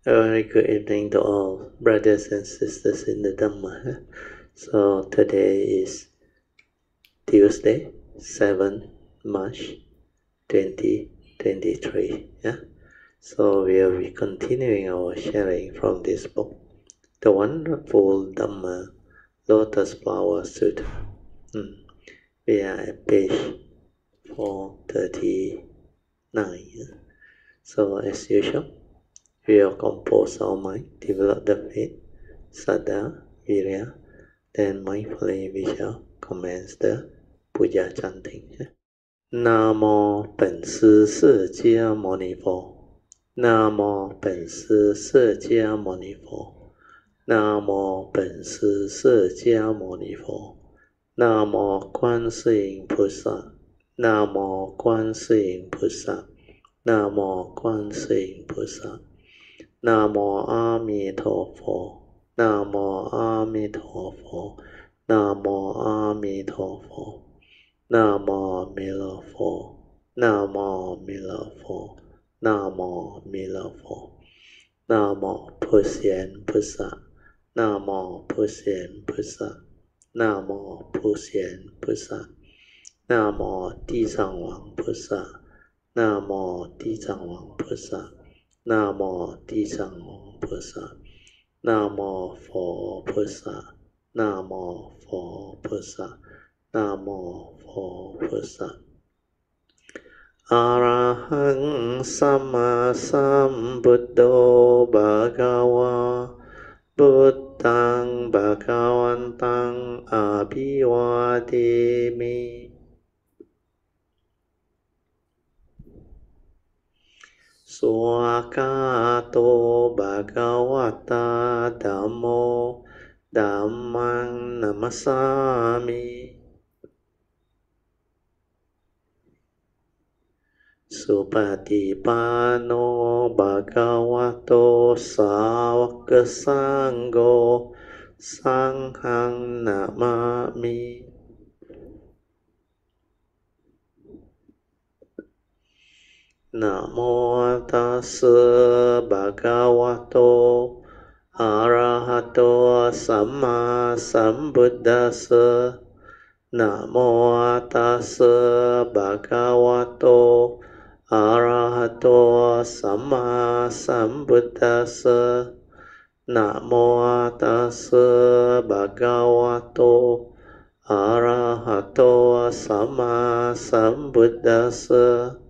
A very good evening to all brothers and sisters in the Dhamma. So today is Tuesday, 7th March 2023. Yeah? So we will be continuing our sharing from this book, the wonderful Dhamma Lotus Sutra. We are at page 439. Yeah? So as usual, we will compose our mind, develop the faith, saddha, virya, then mindfully we shall commence the Puja chanting. Namo 本师释迦牟尼佛，Namo 本师释迦牟尼佛，Namo 本师释迦牟尼佛，Namo 观世音菩萨，Namo 观世音菩萨，Namo 观世音菩萨。南无阿弥陀佛，南无阿弥陀佛，南无阿弥陀佛，南无弥勒佛，南无弥勒佛，南无弥勒佛，南无普贤菩萨，南无普贤菩萨，南无普贤菩萨，南无地藏王菩萨，南无地藏王菩萨。南无地藏王菩萨，南无佛菩萨，南无佛菩萨，南无佛菩萨。阿拉汉萨玛萨布多巴嘎瓦，布当巴嘎วัน当阿毗瓦提米。Swakato Bhagavata Dhammo Dhammang Namasami Supatipano Bhagavato Sāvaka Sangho Sanghang Namami Namo tassa bhagavato arahato samma sambuddhassa. Namo tassa bhagavato arahato samma sambuddhassa. Namo tassa bhagavato arahato samma sambuddhassa.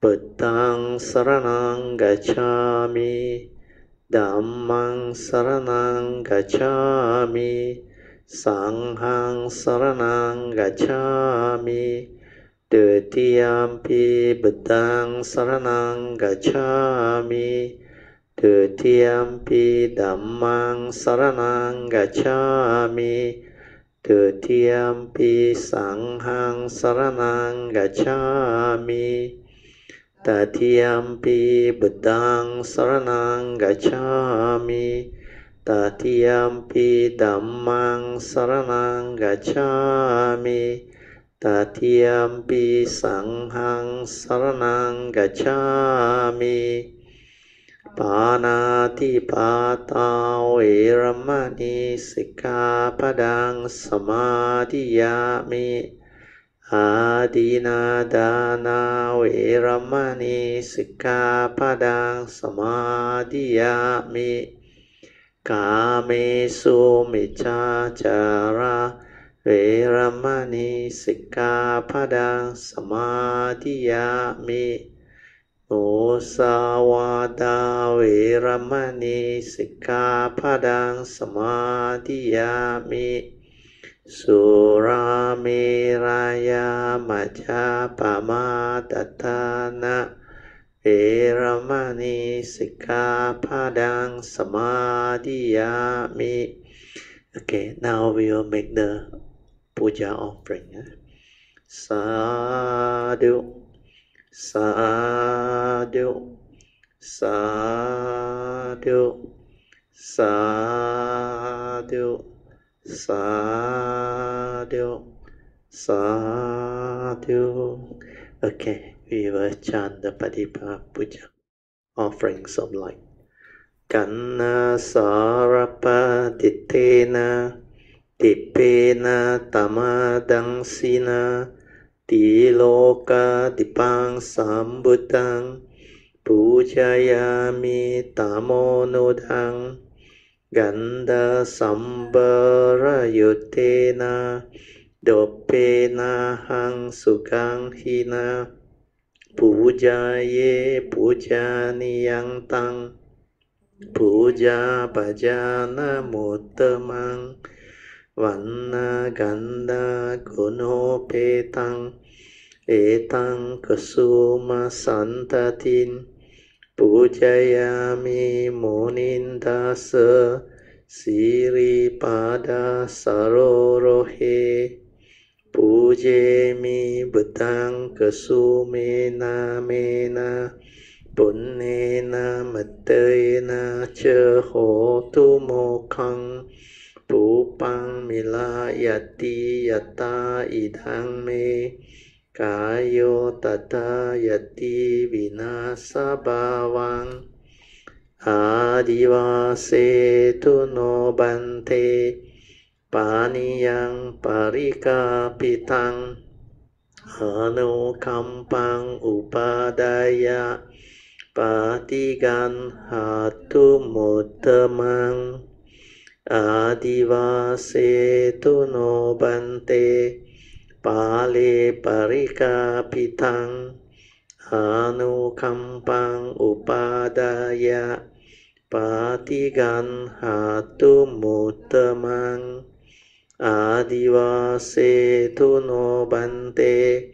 Buddhaṃ saranang gacchāmi, Dhammaṃ saranang gacchāmi, Sanghang saranang gacchāmi, Dutiyampi Buddhaṃ saranang gacchāmi, Dutiyampi Dhammaṃ saranang gacchāmi, Dutiyampi Sanghang saranang gacchāmi. Tatiyampi Buddhaṃ saranang gacchāmi, Tatiyampi Dhammaṃ saranang gacchāmi, Tatiyampi Sanghang saranang gacchāmi. Pānātipātā vēramani sikkhapadang samadhiyāmi. Adina dana vēramani sikkhapadang samadhiyāmi. Kāmesu miccacara vēramani sikkhapadang samadhiyāmi. Musāvādā vēramani sikkhapadang samadhiyāmi. Suramiraya majjapama tatthana vēramani sikkhapadang samadhiyāmi. Okay, now we will make the puja offering. Sadhu, sadhu, sadhu, sadhu. Sadhu, sadhu. Okay, we will chant the Patipa Puja, offerings of light. Kanna sarapa dittena Dippena tamadangsina Tiloka dipang sambutang Pujayami tamonodang Ganda sambara yutena Dopena hang sukang hina Pujaye pujaniyang tang Puja bhajana muttamang Vanna ganda guno petang Etang kasuma santatin Pujayami monindasa Siri pada sarorohe Pujemi betang kasumena mena Punnena matena cha hotu mokhang Pupang milayati yata idang me Kayo tata yati vinasa bhavang Adivase tu no bante Paniyang parikapitang Anukampang upadaya Patigan hatu muttamang Adivase tu no bante Pali parikapitang Anukampang upadaya Patigan hatu muttamang Adivase tu no bante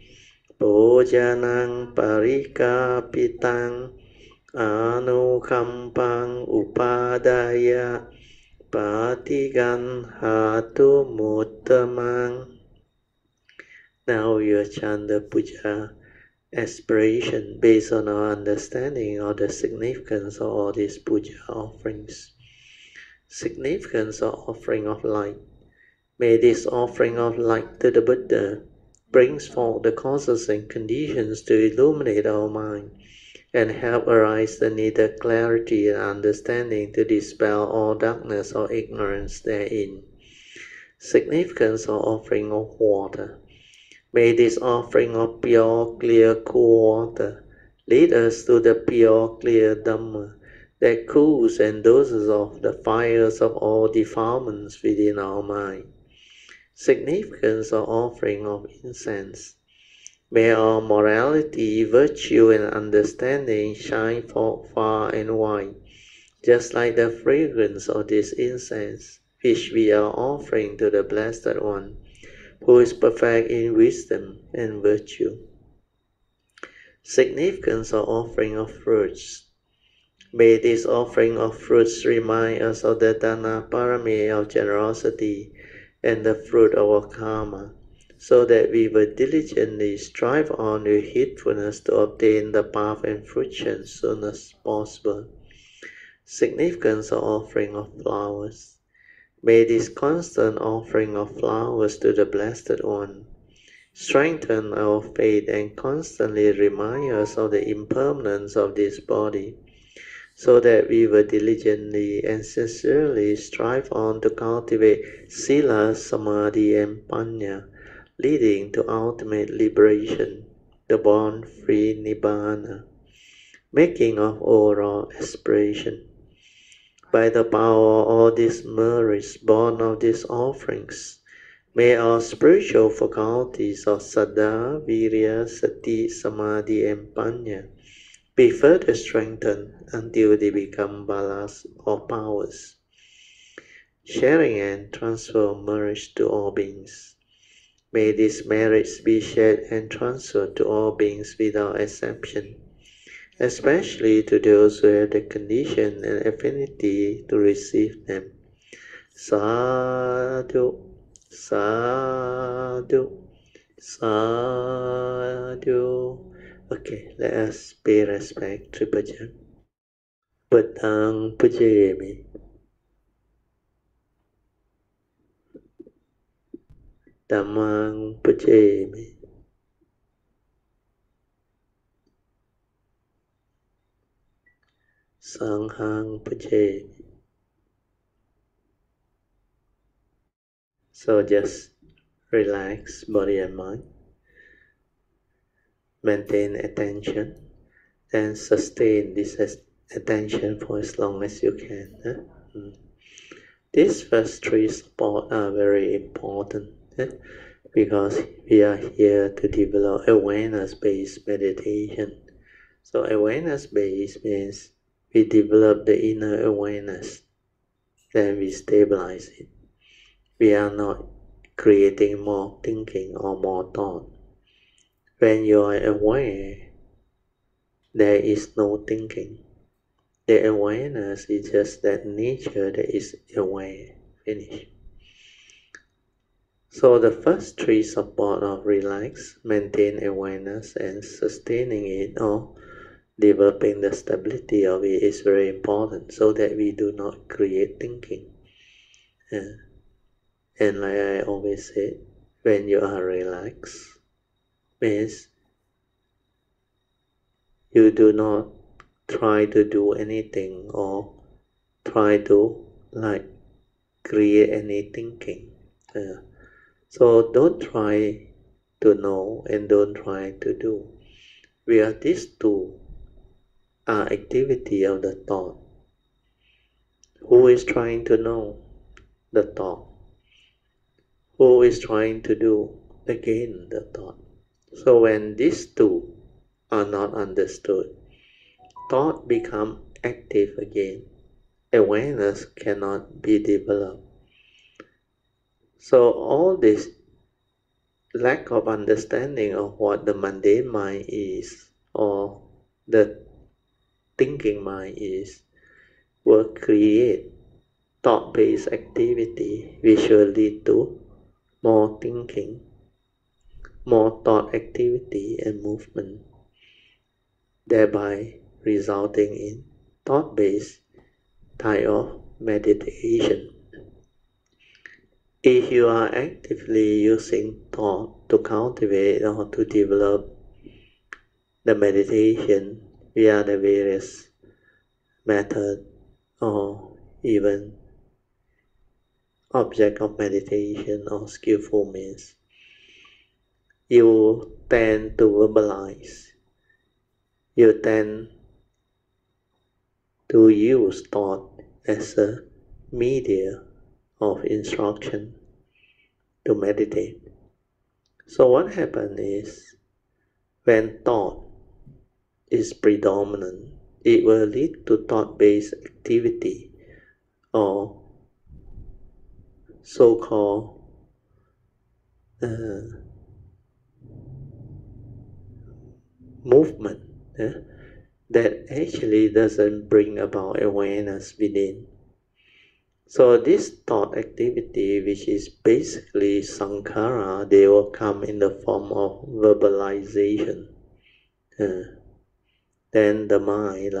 Bojanang parikapitang Anukampang upadaya Patigan hatu muttamang. Now we will chant the puja aspiration based on our understanding of the significance of all these puja offerings. Significance of offering of light. May this offering of light to the Buddha brings forth the causes and conditions to illuminate our mind and help arise the needed clarity and understanding to dispel all darkness or ignorance therein. Significance of offering of water. May this offering of pure, clear, cool water lead us to the pure, clear Dhamma that cools and doses off the fires of all defilements within our mind. Significance of offering of incense. May our morality, virtue, and understanding shine forth far and wide, just like the fragrance of this incense, which we are offering to the Blessed One, who is perfect in wisdom and virtue. Significance of offering of fruits. May this offering of fruits remind us of the Dana Parami of generosity and the fruit of our karma, so that we will diligently strive on with heedfulness to obtain the path and fruition as soon as possible. Significance of offering of flowers. May this constant offering of flowers to the Blessed One strengthen our faith and constantly remind us of the impermanence of this body, so that we will diligently and sincerely strive on to cultivate Sila, Samadhi, and Panya, leading to ultimate liberation, the born-free Nibbana, making of overall aspiration. By the power of all these merits born of these offerings, may our spiritual faculties of Saddha, Virya, Sati, Samadhi, and Panya be further strengthened until they become balas or powers. Sharing and transfer merits to all beings. May these merits be shared and transferred to all beings without exception, especially to those who have the condition and affinity to receive them. Sadhu, sadhu, sadhu. Okay, let us pay respect to Puja. Buddhang pujayami. Dhammang pujayami. Sanghang Puja. So just relax body and mind. Maintain attention and sustain this attention for as long as you can. These first three supports are very important because we are here to develop awareness-based meditation. So awareness-based means we develop the inner awareness, then we stabilize it. We are not creating more thinking or more thought. When you are aware, there is no thinking. The awareness is just that nature that is aware. Finish. So the first three support of relax, maintain awareness, and sustaining it or developing the stability of it is very important so that we do not create thinking. And like I always say, when you are relaxed, means you do not try to do anything or try to create any thinking. So don't try to know and don't try to do. Where these two are activity of the thought. Who is trying to know? The thought. Who is trying to do? Again, the thought. So when these two are not understood, thought become active again. Awareness cannot be developed. So all this lack of understanding of what the mundane mind is or the thinking mind is will create thought-based activity which will lead to more thinking, more thought activity and movement, thereby resulting in thought-based type of meditation. If you are actively using thought to cultivate or to develop the meditation via the various methods or even object of meditation or skillful means, you tend to verbalize. You tend to use thought as a media of instruction to meditate. So what happens is, when thought is predominant, it will lead to thought-based activity or so-called movement that actually doesn't bring about awareness within. So this thought activity, which is basically sankhara, they will come in the form of verbalization. Then the mind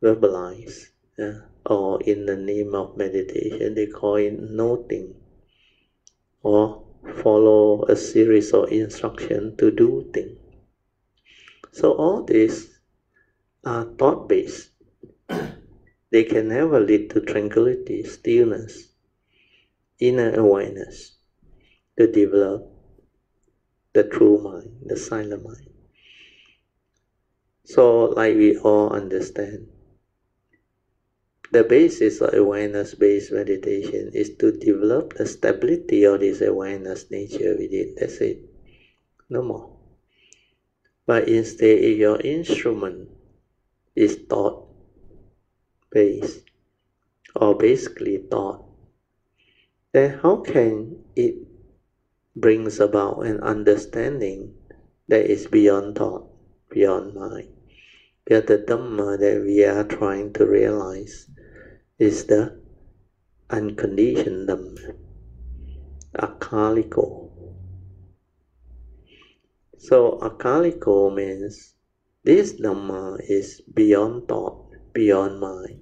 verbalize, or in the name of meditation they call it noting, or follow a series of instructions to do things. So all these are thought-based. They can never lead to tranquility, stillness, inner awareness, to develop the true mind, the silent mind. So like we all understand, the basis of awareness-based meditation is to develop the stability of this awareness nature within. That's it. No more. But instead, if your instrument is thought-based, or basically thought, then how can it brings about an understanding that is beyond thought, beyond mind? Because the Dhamma that we are trying to realize is the unconditioned Dhamma, akaliko. So akaliko means this Dhamma is beyond thought, beyond mind.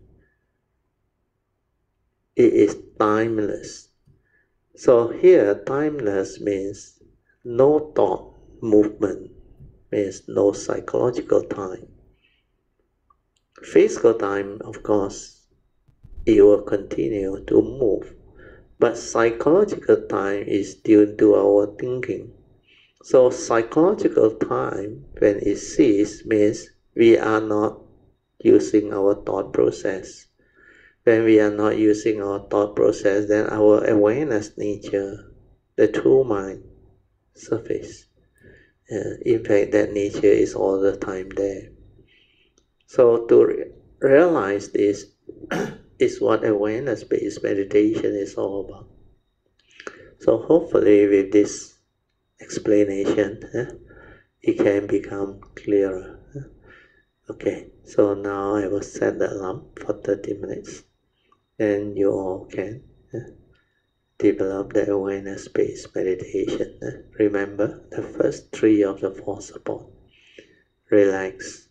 It is timeless. So here, timeless means no thought movement, means no psychological time. Physical time, of course, it will continue to move, but psychological time is due to our thinking. So psychological time, when it ceases, means we are not using our thought process. When we are not using our thought process, then our awareness nature, the true mind, surface. In fact, that nature is all the time there. So to realize this is what awareness-based meditation is all about. So hopefully with this explanation, it can become clearer. Okay, so now I will set the alarm for 30 minutes. And you all can develop the awareness-based meditation. Remember the first 3 of the 4 support. Relax.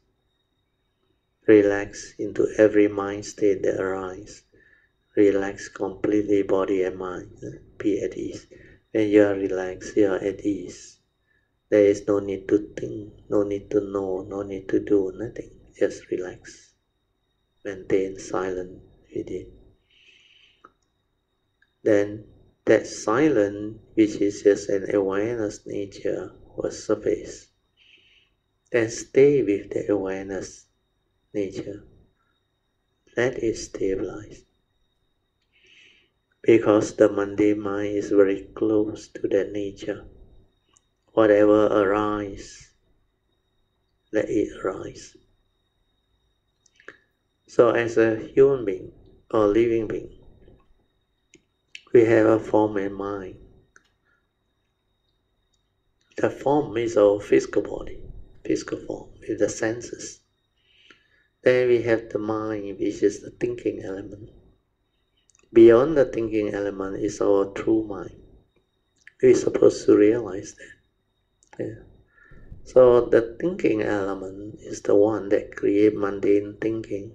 Relax into every mind state that arises. Relax completely body and mind. Be at ease. When you are relaxed, you are at ease. There is no need to think, no need to know, no need to do nothing. Just relax. Maintain silence within. Then that silence, which is just an awareness nature, will surface. Then stay with the awareness nature. Let it stabilize. Because the mundane mind is very close to that nature. Whatever arises, let it arise. So as a human being or living being, we have a form and mind. The form is our physical body, physical form with the senses. Then we have the mind, which is the thinking element. Beyond the thinking element is our true mind. We're supposed to realize that. Yeah. So the thinking element is the one that creates mundane thinking.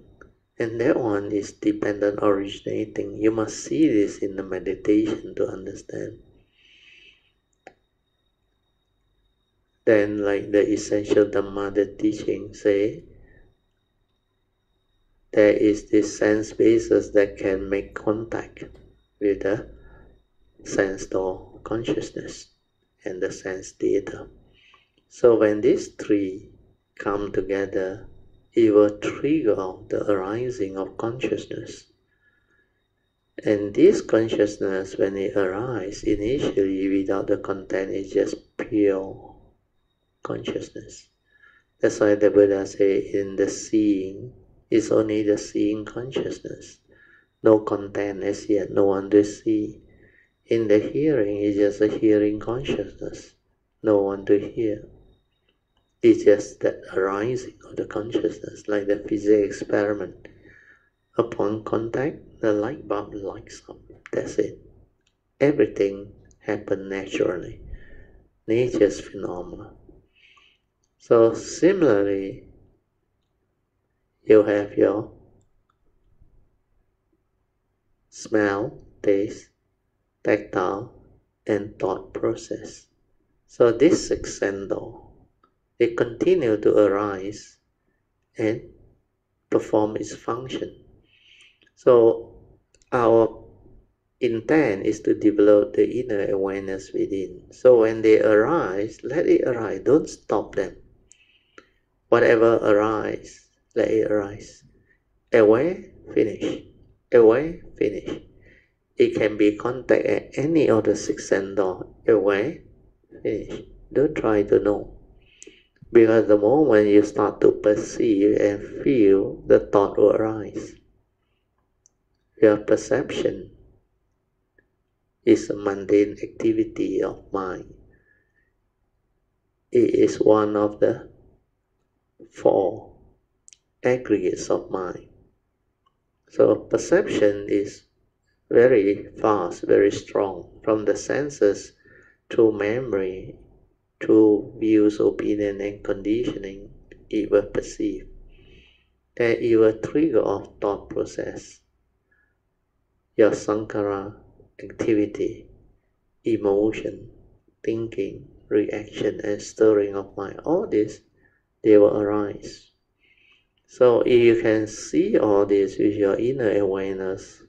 And that one is dependent originating. You must see this in the meditation to understand. Then like the essential Dhamma, the teaching say, there is this sense basis that can make contact with the sense door consciousness and the sense data. So when these 3 come together, it will trigger the arising of consciousness. And this consciousness, when it arises, initially without the content, is just pure consciousness. That's why the Buddha say in the seeing, it's only the seeing consciousness. No content as yet, no one to see. In the hearing, it's just a hearing consciousness. No one to hear. It's just the arising of the consciousness, like the physics experiment. Upon contact, the light bulb lights up. That's it. Everything happens naturally. Nature's phenomena. So similarly, you have your smell, taste, tactile, and thought process. So this 6 sense door, they continue to arise and perform its function. So our intent is to develop the inner awareness within. So when they arise, let it arise. Don't stop them. Whatever arises, let it arise. Aware, finish. Aware, finish. It can be contact at any of the 6 sense door. Aware, finish. Don't try to know. Because the moment you start to perceive and feel, the thought will arise. Your perception is a mundane activity of mind. It is one of the 4 aggregates of mind. So perception is very fast, very strong. From the senses, through memory, through views, opinion, and conditioning, it will perceive. Then it will trigger off thought process. Your sankhara activity, emotion, thinking, reaction, and stirring of mind, all this, they will arise. So if you can see all this with your inner awareness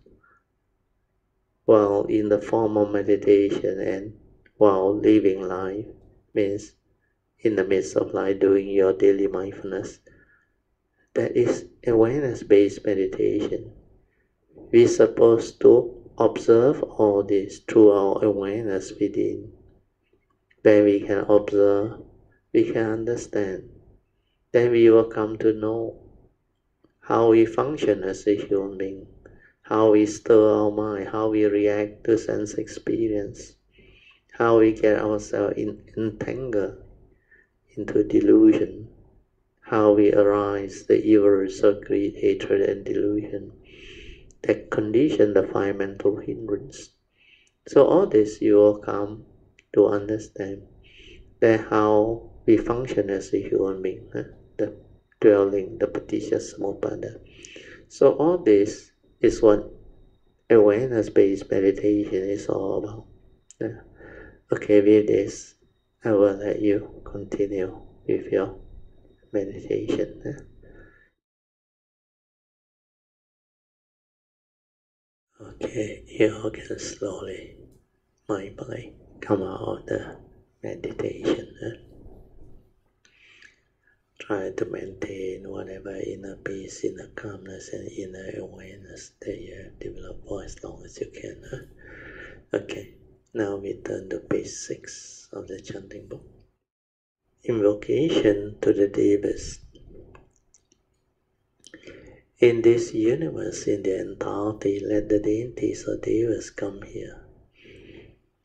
while in the form of meditation and while living life, means in the midst of life doing your daily mindfulness, that is awareness-based meditation. We're supposed to observe all this through our awareness within. When we can observe, we can understand. Then we will come to know how we function as a human being, how we stir our mind, how we react to sense experience, how we get ourselves entangled into delusion, how we arise the evils of greed, hatred, and delusion that condition the five mental hindrances. So all this you will come to understand that how we function as a human being, the dwelling, the paticca samuppada. So all this is what awareness-based meditation is all about. Okay, with this, I will let you continue with your meditation. Okay, you all can slowly, mindfully come out of the meditation. Try to maintain whatever inner peace, inner calmness, and inner awareness that you have developed for as long as you can. Okay, now we turn to page 6 of the chanting book. Invocation to the Devas. In this universe, in the entirety, let the deities or Devas come here.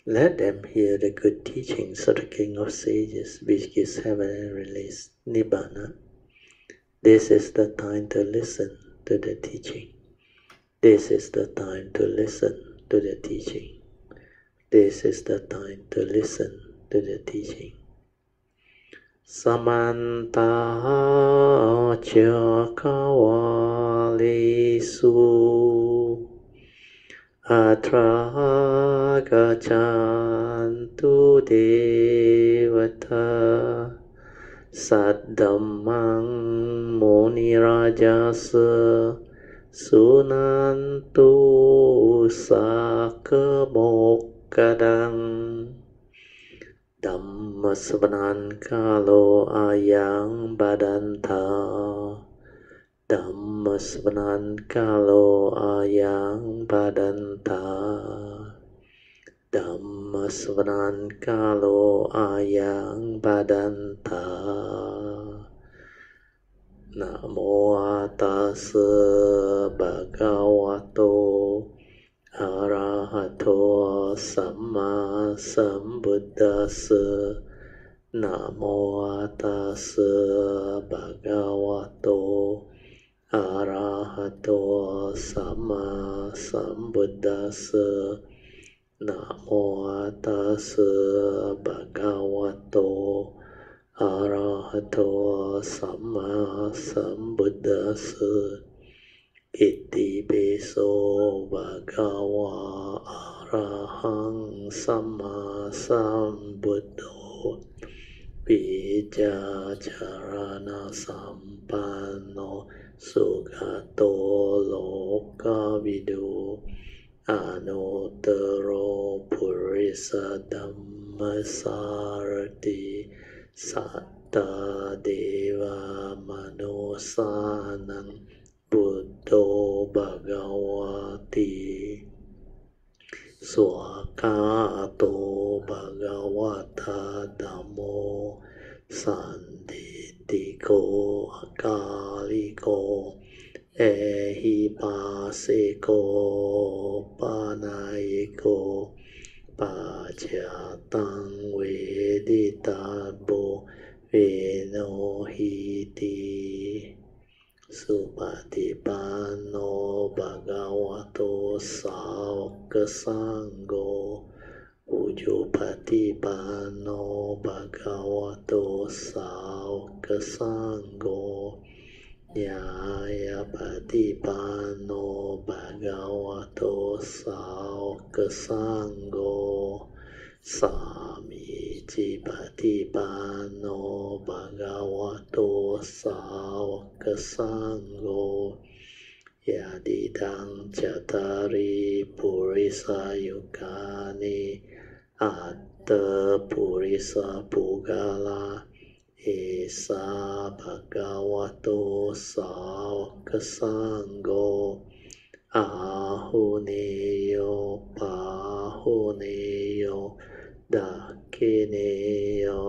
Let them hear the good teachings of the King of Sages, which gives heaven and release, Nibbana. This is the time to listen to the teaching. This is the time to listen to the teaching. This is the time to listen to the teaching. Samanta Chakawalisu Atra Gachantu Devata Saddhammang Muni Rajasa Sunantu Sakamokadang Dhamma Sabanan Kalo Ayang Badanta Dhamma Sabanan Kalo Ayang Badanta Dhamma Sabanan Kalo Ayang Badanta. Namo Tassa Bhagavato Arahato Samma Sambuddhassa. Namo Tassa Bhagavato Arahato Samma Sambuddhassa. Namo Tassa Bhagavato Arahato Samma Sambuddhassa. Iti Beso Bhagava Arahang Samma Sambuddho Vijja Charana Sampanno Sugato Lokavidu Anuttaro Purisa Dhammasarati Satta Deva Manusanam Buddho Bhagavati Swakato Bhagavata Dhammo Sanditiko Akaliko Ehipasiko Panayiko Pachatang Veditabo Venohiti Supatipanno Bhagavato Sāvaka Sangho Ujupatipanno Bhagavato Sāvaka Sangho Nyāyapatipanno Bhagavato Sāvaka Sangho Samicipatipanno Bhagavato Sāvaka Sangho Yadidang Chatari Purisa Yukani Atta Purisa Pugala Esa Bhagavato Savaka Sangho Ahuneyo Pahuneyo Dakineyo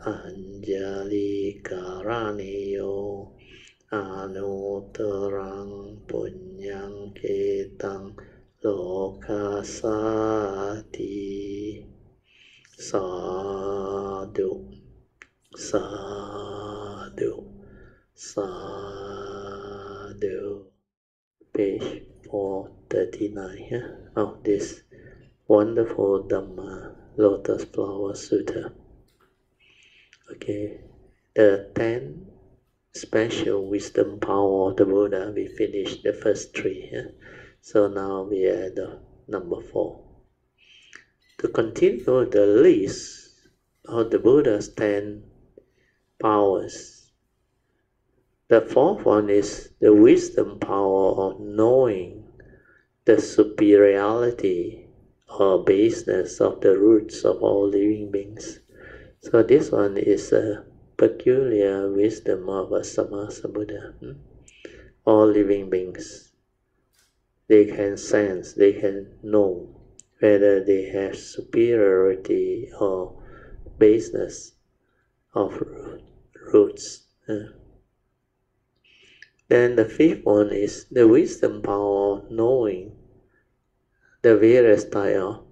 Anjali Karaniyo Anutarang Punyang Ketang Lokasati Sadhu Sadhu Sadhu. Page 439 of this wonderful Dhamma Lotus Flower Sutra. Okay, the 10 special wisdom power of the Buddha, we finished the first 3. So now we are at the number 4. To continue the list of the Buddha's 10 powers, the 4th one is the wisdom power of knowing the superiority or baseness of the roots of all living beings. So this one is a peculiar wisdom of a Sammasa Buddha. All living beings, they can sense, they can know whether they have superiority or baseness of roots. Then the 5th one is the wisdom power of knowing the various type of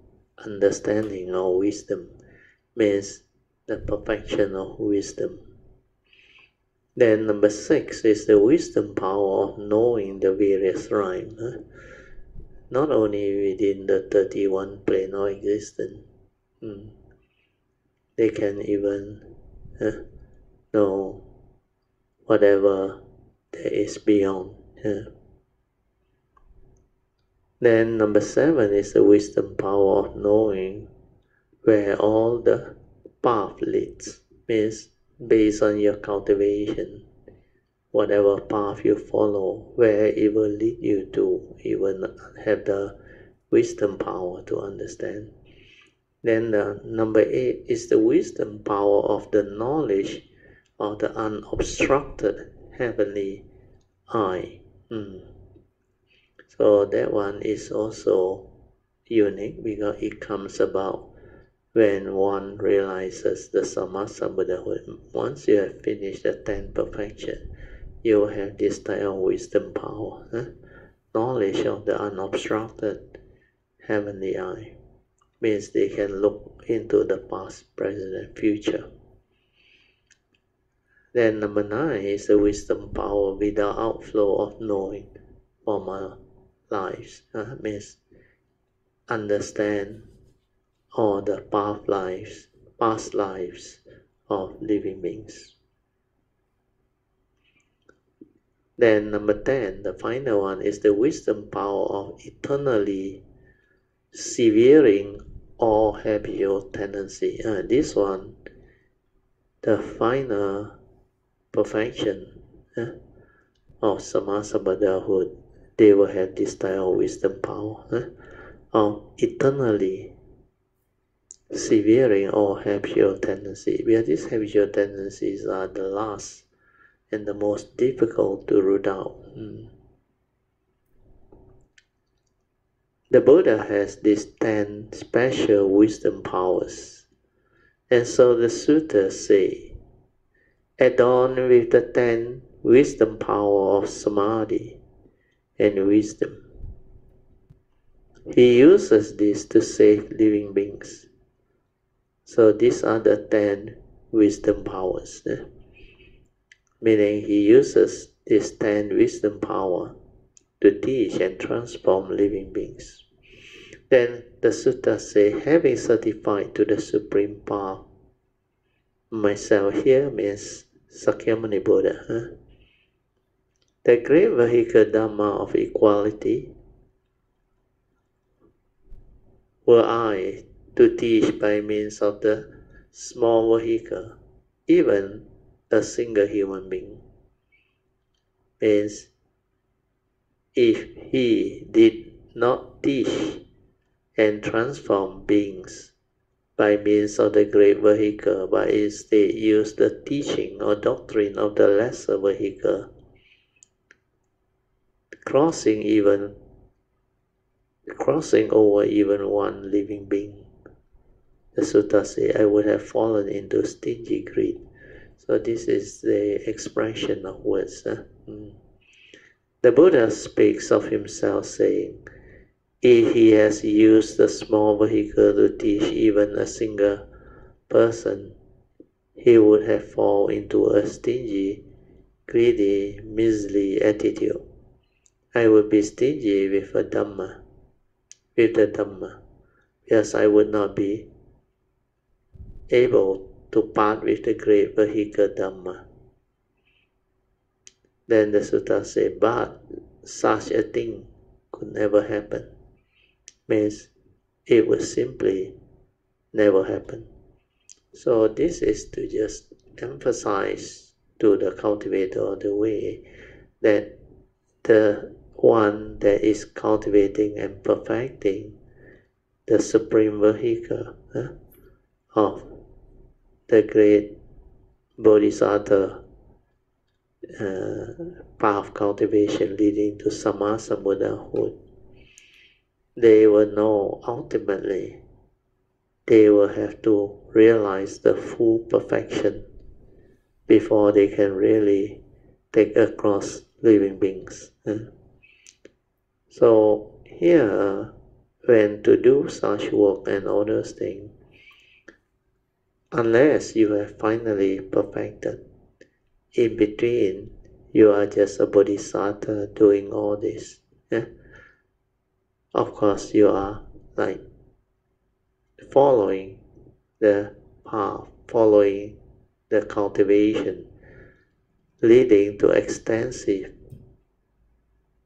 understanding or wisdom, means the perfection of wisdom. Then number 6 is the wisdom power of knowing the various rhymes, not only within the 31 plane of existence. They can even know whatever there is beyond. Then number 7 is the wisdom power of knowing where all the path leads, means based on your cultivation, whatever path you follow, where it will lead you to, you will have the wisdom power to understand. Then the number 8 is the wisdom power of the knowledge of the unobstructed heavenly eye. So that one is also unique because it comes about when one realizes the Sammasa Buddhahood. Once you have finished the 10 perfection, you will have this type of wisdom power, knowledge of the unobstructed heavenly eye, means they can look into the past, present, and future. Then number 9 is the wisdom power without outflow of knowing former lives, means understand all the past lives of living beings. Then number 10, the final one, is the wisdom power of eternally severing all habitual tendency. This one, the final perfection of Sammasa Buddhahood, they will have this type of wisdom power of eternally severing all habitual tendency. Because these habitual tendencies are the last and the most difficult to root out. The Buddha has these 10 special wisdom powers, and so the sutras say, adorned with the 10 wisdom power of samadhi and wisdom. He uses this to save living beings. So these are the 10 wisdom powers. Meaning he uses this 10 wisdom power to teach and transform living beings. Then the sutta say, having certified to the supreme path, myself here means Sakyamuni Buddha, the great vehicle Dhamma of equality, were I to teach by means of the small vehicle, even a single human being. means if he did not teach and transform beings by means of the great vehicle, but instead used the teaching or doctrine of the lesser vehicle, crossing over even one living being. The sutta says, I would have fallen into stingy greed. So this is the expression of words. The Buddha speaks of himself saying, if he has used the small vehicle to teach even a single person, he would have fallen into a stingy, greedy, miserly attitude. I would be stingy with the Dhamma, because I would not be able to part with the great vehicle Dhamma. Then the sutta says, but such a thing could never happen. Means it would simply never happen. So this is to just emphasize to the cultivator of the way that the one that is cultivating and perfecting the supreme vehicle of the great Bodhisattva path of cultivation leading to Sammasa Buddhahood, they will know ultimately they will have to realize the full perfection before they can really take across living beings. So here, when to do such work and all those things, unless you have finally perfected, in between you are just a bodhisattva doing all this. Of course, you are like following the path, following the cultivation, leading to extensive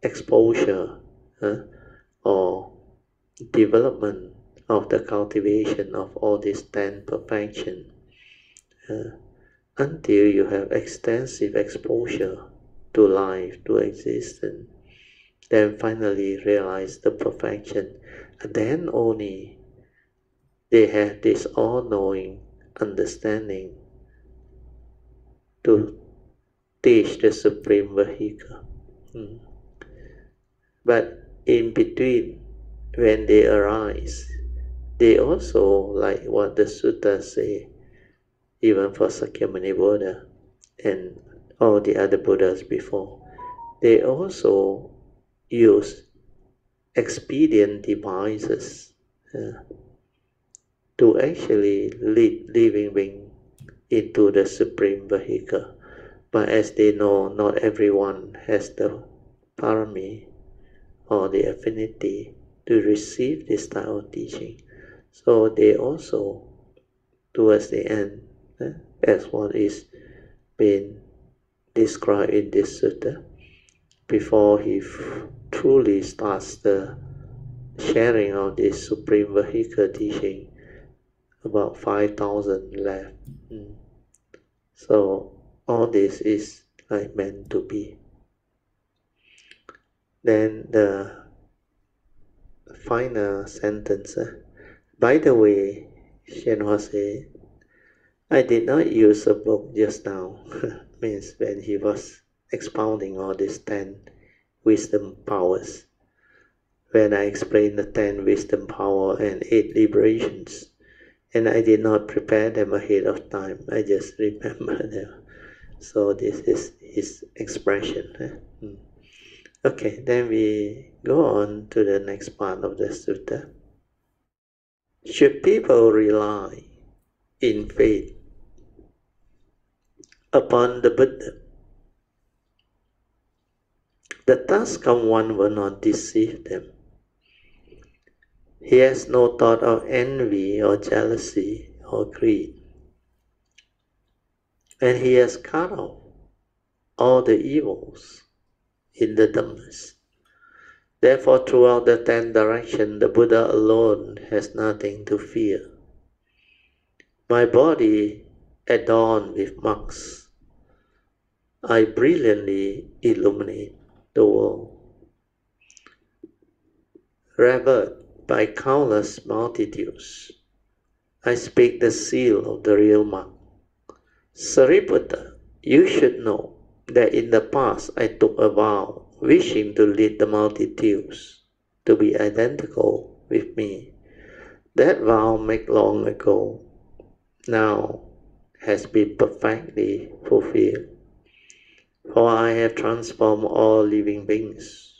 exposure or development of the cultivation of all these 10 perfections until you have extensive exposure to life, to existence. Then finally realize the perfection. And then only they have this all-knowing understanding to teach the supreme vehicle. But in between, when they arise, they also, like what the sutta say, even for Sakyamuni Buddha and all the other Buddhas before, they also use expedient devices to actually lead living beings into the supreme vehicle. But as they know, not everyone has the parami or the affinity to receive this type of teaching. So they also, towards the end, as what is being described in this sutta, before he truly starts the sharing of this supreme vehicle teaching, about 5,000 left. So all this is like meant to be. Then the final sentence. By the way, Shenhua said, I did not use a book just now. Means when he was expounding all these 10 wisdom powers. When I explained the 10 wisdom power and 8 liberations, and I did not prepare them ahead of time. I just remember them. So this is his expression. Okay, then we go on to the next part of the sutta. Should people rely in faith upon the Buddha, the Tascam one will not deceive them. He has no thought of envy or jealousy or greed, and he has cut off all the evils in the Dhammas. Therefore, throughout the 10 directions, the Buddha alone has nothing to fear. My body adorned with marks I brilliantly illuminate the world. Revered by countless multitudes, I speak the seal of the real monk. Sariputta, you should know that in the past I took a vow wishing to lead the multitudes to be identical with me. That vow made long ago now has been perfectly fulfilled. For I have transformed all living beings,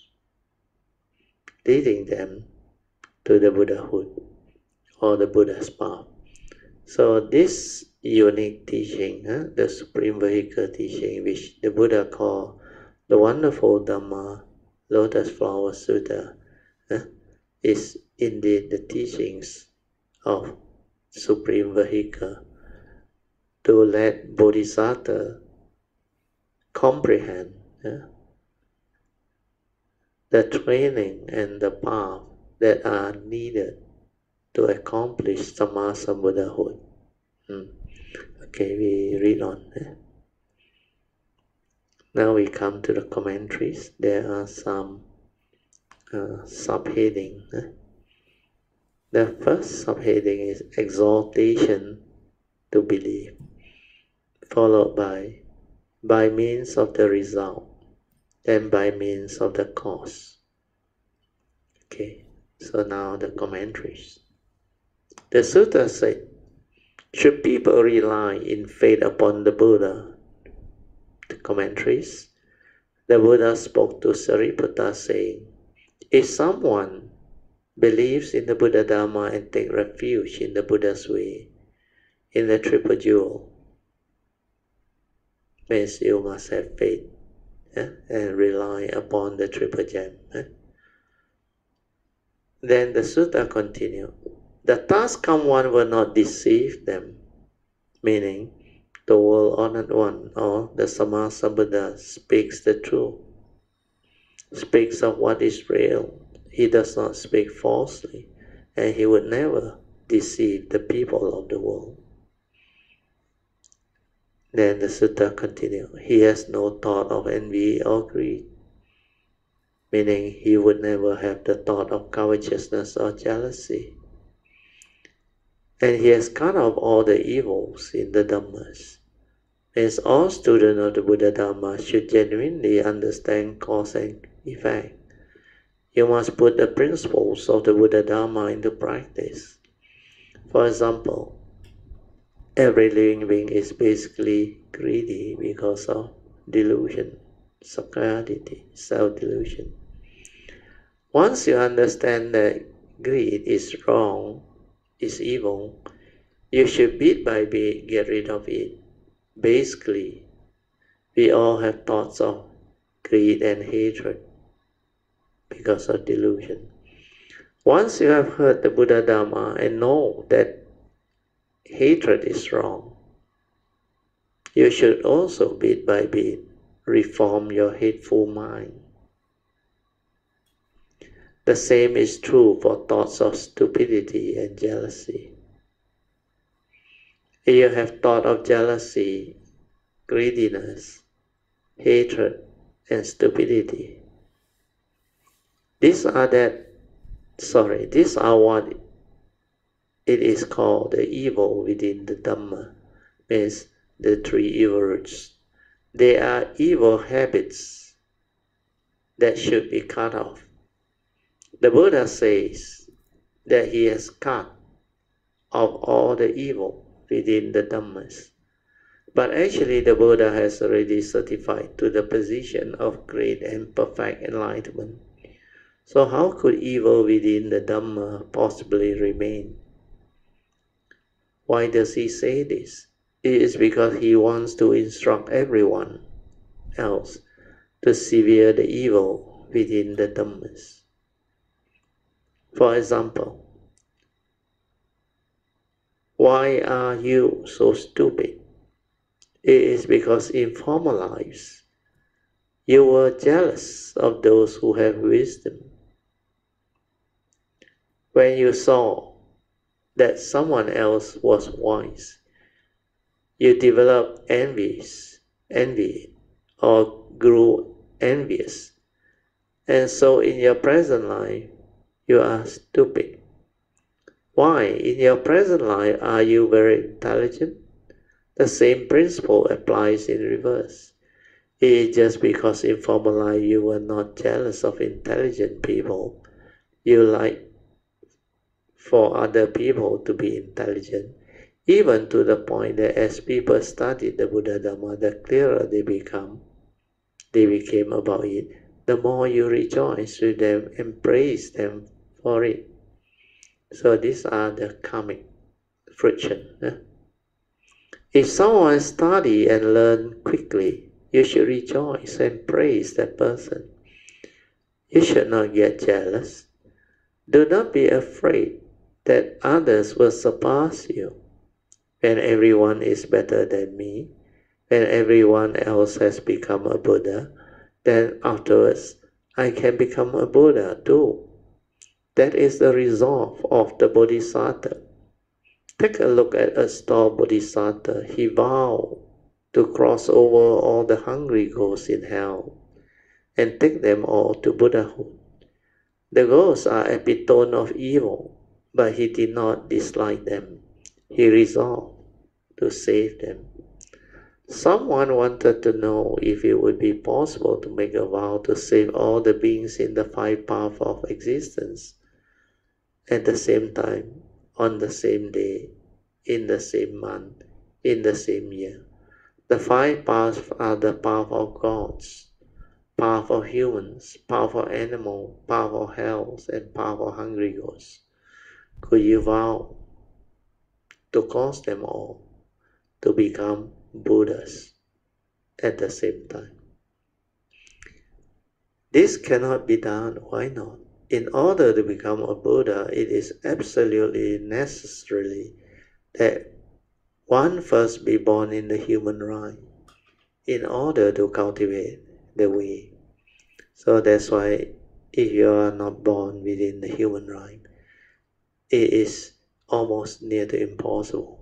leading them to the Buddhahood or the Buddha's path. So this unique teaching, the Supreme Vehicle teaching, which the Buddha called the wonderful Dhamma Lotus Flower Sutra, is indeed the teachings of Supreme Vehicle to let Bodhisattva comprehend the training and the path that are needed to accomplish Sammasambuddhahood. Okay, we read on. Now we come to the commentaries. There are some subheading. The first subheading is exaltation to belief, followed by means of the result, then by means of the cause. Okay, so now the commentaries. The sutta said, should people rely in faith upon the Buddha? The commentaries. The Buddha spoke to Sariputta saying, if someone believes in the Buddha Dharma and take refuge in the Buddha's way, in the Triple Jewel, means you must have faith and rely upon the Triple Gem. Then the sutta continued, the task come one will not deceive them, meaning the world-honored one or the Sammasambuddha speaks the truth, speaks of what is real. He does not speak falsely, and he would never deceive the people of the world. Then the sutta continued, he has no thought of envy or greed, meaning he would never have the thought of covetousness or jealousy. And he has cut off all the evils in the Dhammas. Means all students of the Buddha Dharma should genuinely understand cause and effect. You must put the principles of the Buddha Dharma into practice. For example, every living being is basically greedy because of delusion, sakkayaditthi, self-delusion. Once you understand that greed is wrong, is evil, you should bit by bit get rid of it. Basically, we all have thoughts of greed and hatred because of delusion. Once you have heard the Buddha Dharma and know that hatred is wrong, you should also bit by bit reform your hateful mind. The same is true for thoughts of stupidity and jealousy. If you have thought of jealousy, greediness, hatred, and stupidity, these are what it is called the evil within the Dhamma, means the three evil roots. They are evil habits that should be cut off. The Buddha says that he has cut off all the evil within the Dhammas. But actually the Buddha has already certified to the position of great and perfect enlightenment. So how could evil within the Dhamma possibly remain? Why does he say this? It is because he wants to instruct everyone else to sever the evil within the Dhammas. For example, why are you so stupid? It is because in former lives, you were jealous of those who have wisdom. When you saw that someone else was wise, you developed envy or grew envious. And so in your present life, you are stupid. Why? In your present life, are you very intelligent? The same principle applies in reverse. It is just because in former life you were not jealous of intelligent people. You like for other people to be intelligent, even to the point that as people study the Buddha Dhamma, the clearer they became about it, the more you rejoice with them and praise them for it. So these are the karmic friction. If someone study and learn quickly, you should rejoice and praise that person. You should not get jealous. Do not be afraid that others will surpass you. When everyone is better than me, when everyone else has become a Buddha, then afterwards I can become a Buddha too. That is the resolve of the Bodhisattva. Take a look at a star Bodhisattva. He vowed to cross over all the hungry ghosts in hell and take them all to Buddhahood. The ghosts are epitome of evil, but he did not dislike them. He resolved to save them. Someone wanted to know if it would be possible to make a vow to save all the beings in the 5 paths of existence at the same time, on the same day, in the same month, in the same year. The 5 paths are the path of gods, path of humans, path of animals, path of hells, and path of hungry ghosts. Could you vow to cause them all to become Buddhas at the same time? This cannot be done. Why not? In order to become a Buddha, it is absolutely necessary that one first be born in the human rhyme in order to cultivate the way. So that's why if you are not born within the human rhyme, it is almost near to impossible.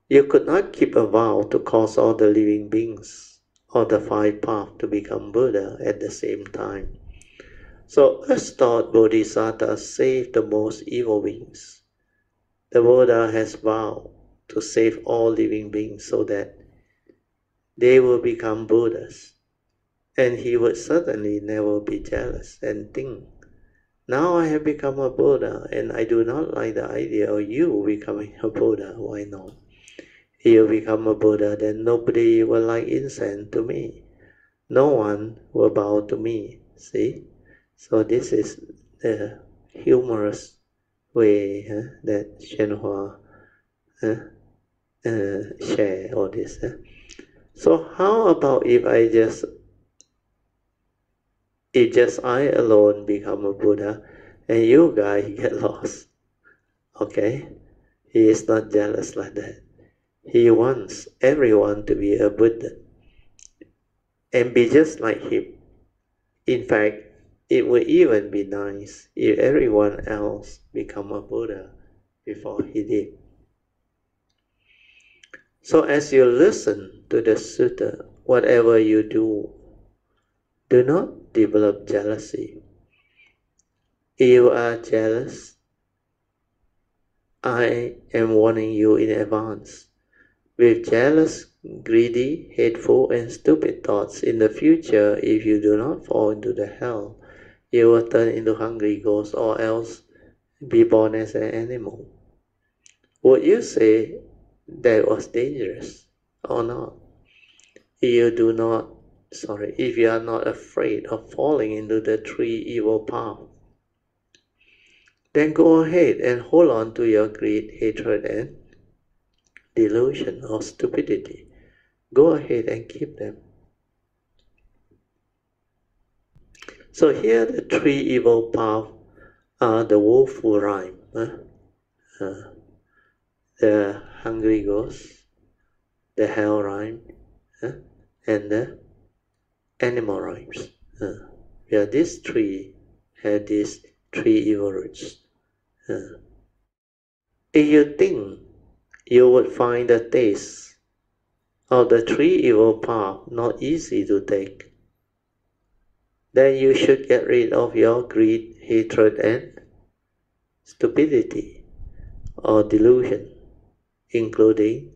You could not keep a vow to cause all the living beings or the 5 paths to become Buddha at the same time. So as thought Bodhisattva saved the most evil beings, the Buddha has vowed to save all living beings so that they will become Buddhas. And he would certainly never be jealous and think, now I have become a Buddha and I do not like the idea of you becoming a Buddha. Why not? If you become a Buddha, then nobody will like incense to me. No one will bow to me. See? So this is the humorous way that Shenhua share all this. So how about if I alone become a Buddha and you guys get lost? Okay? He is not jealous like that. He wants everyone to be a Buddha and be just like him. In fact, it would even be nice if everyone else become a Buddha before he did. So as you listen to the sutta, whatever you do not develop jealousy. If you are jealous, I am warning you in advance. With jealous, greedy, hateful, and stupid thoughts in the future, if you do not fall into the hell, you will turn into hungry ghosts or else be born as an animal. Would you say that was dangerous or not? If you are not afraid of falling into the 3 evil paths, then go ahead and hold on to your greed, hatred, and delusion or stupidity. Go ahead and keep them. So here the 3 evil paths are the woeful rhyme, the hungry ghost, the hell rhyme, and the animal rhymes. These 3 have these 3 evil roots. If you think you would find the taste of the three evil paths not easy to take, then you should get rid of your greed, hatred, and stupidity or delusion, including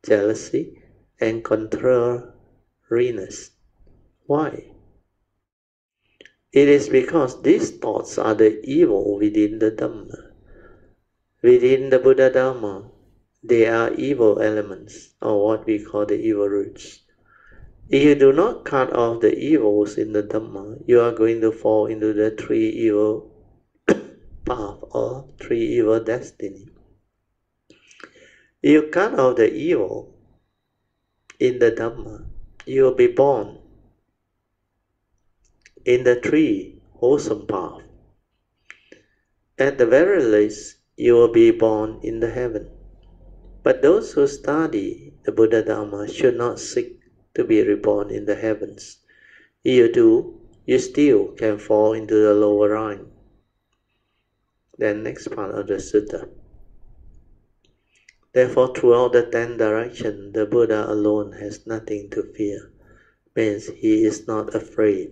jealousy and contrariness. Why? It is because these thoughts are the evil within the Dhamma. Within the Buddha Dharma, they are evil elements, or what we call the evil roots. If you do not cut off the evils in the Dhamma, you are going to fall into the three evil path or three evil destiny. If you cut off the evil in the Dhamma, you will be born in the three wholesome path. At the very least, you will be born in the heaven. But those who study the Buddha Dharma should not seek to be reborn in the heavens. If you do, you still can fall into the lower rung. Then next part of the sutta. Therefore, throughout the 10 directions, the Buddha alone has nothing to fear. Means he is not afraid.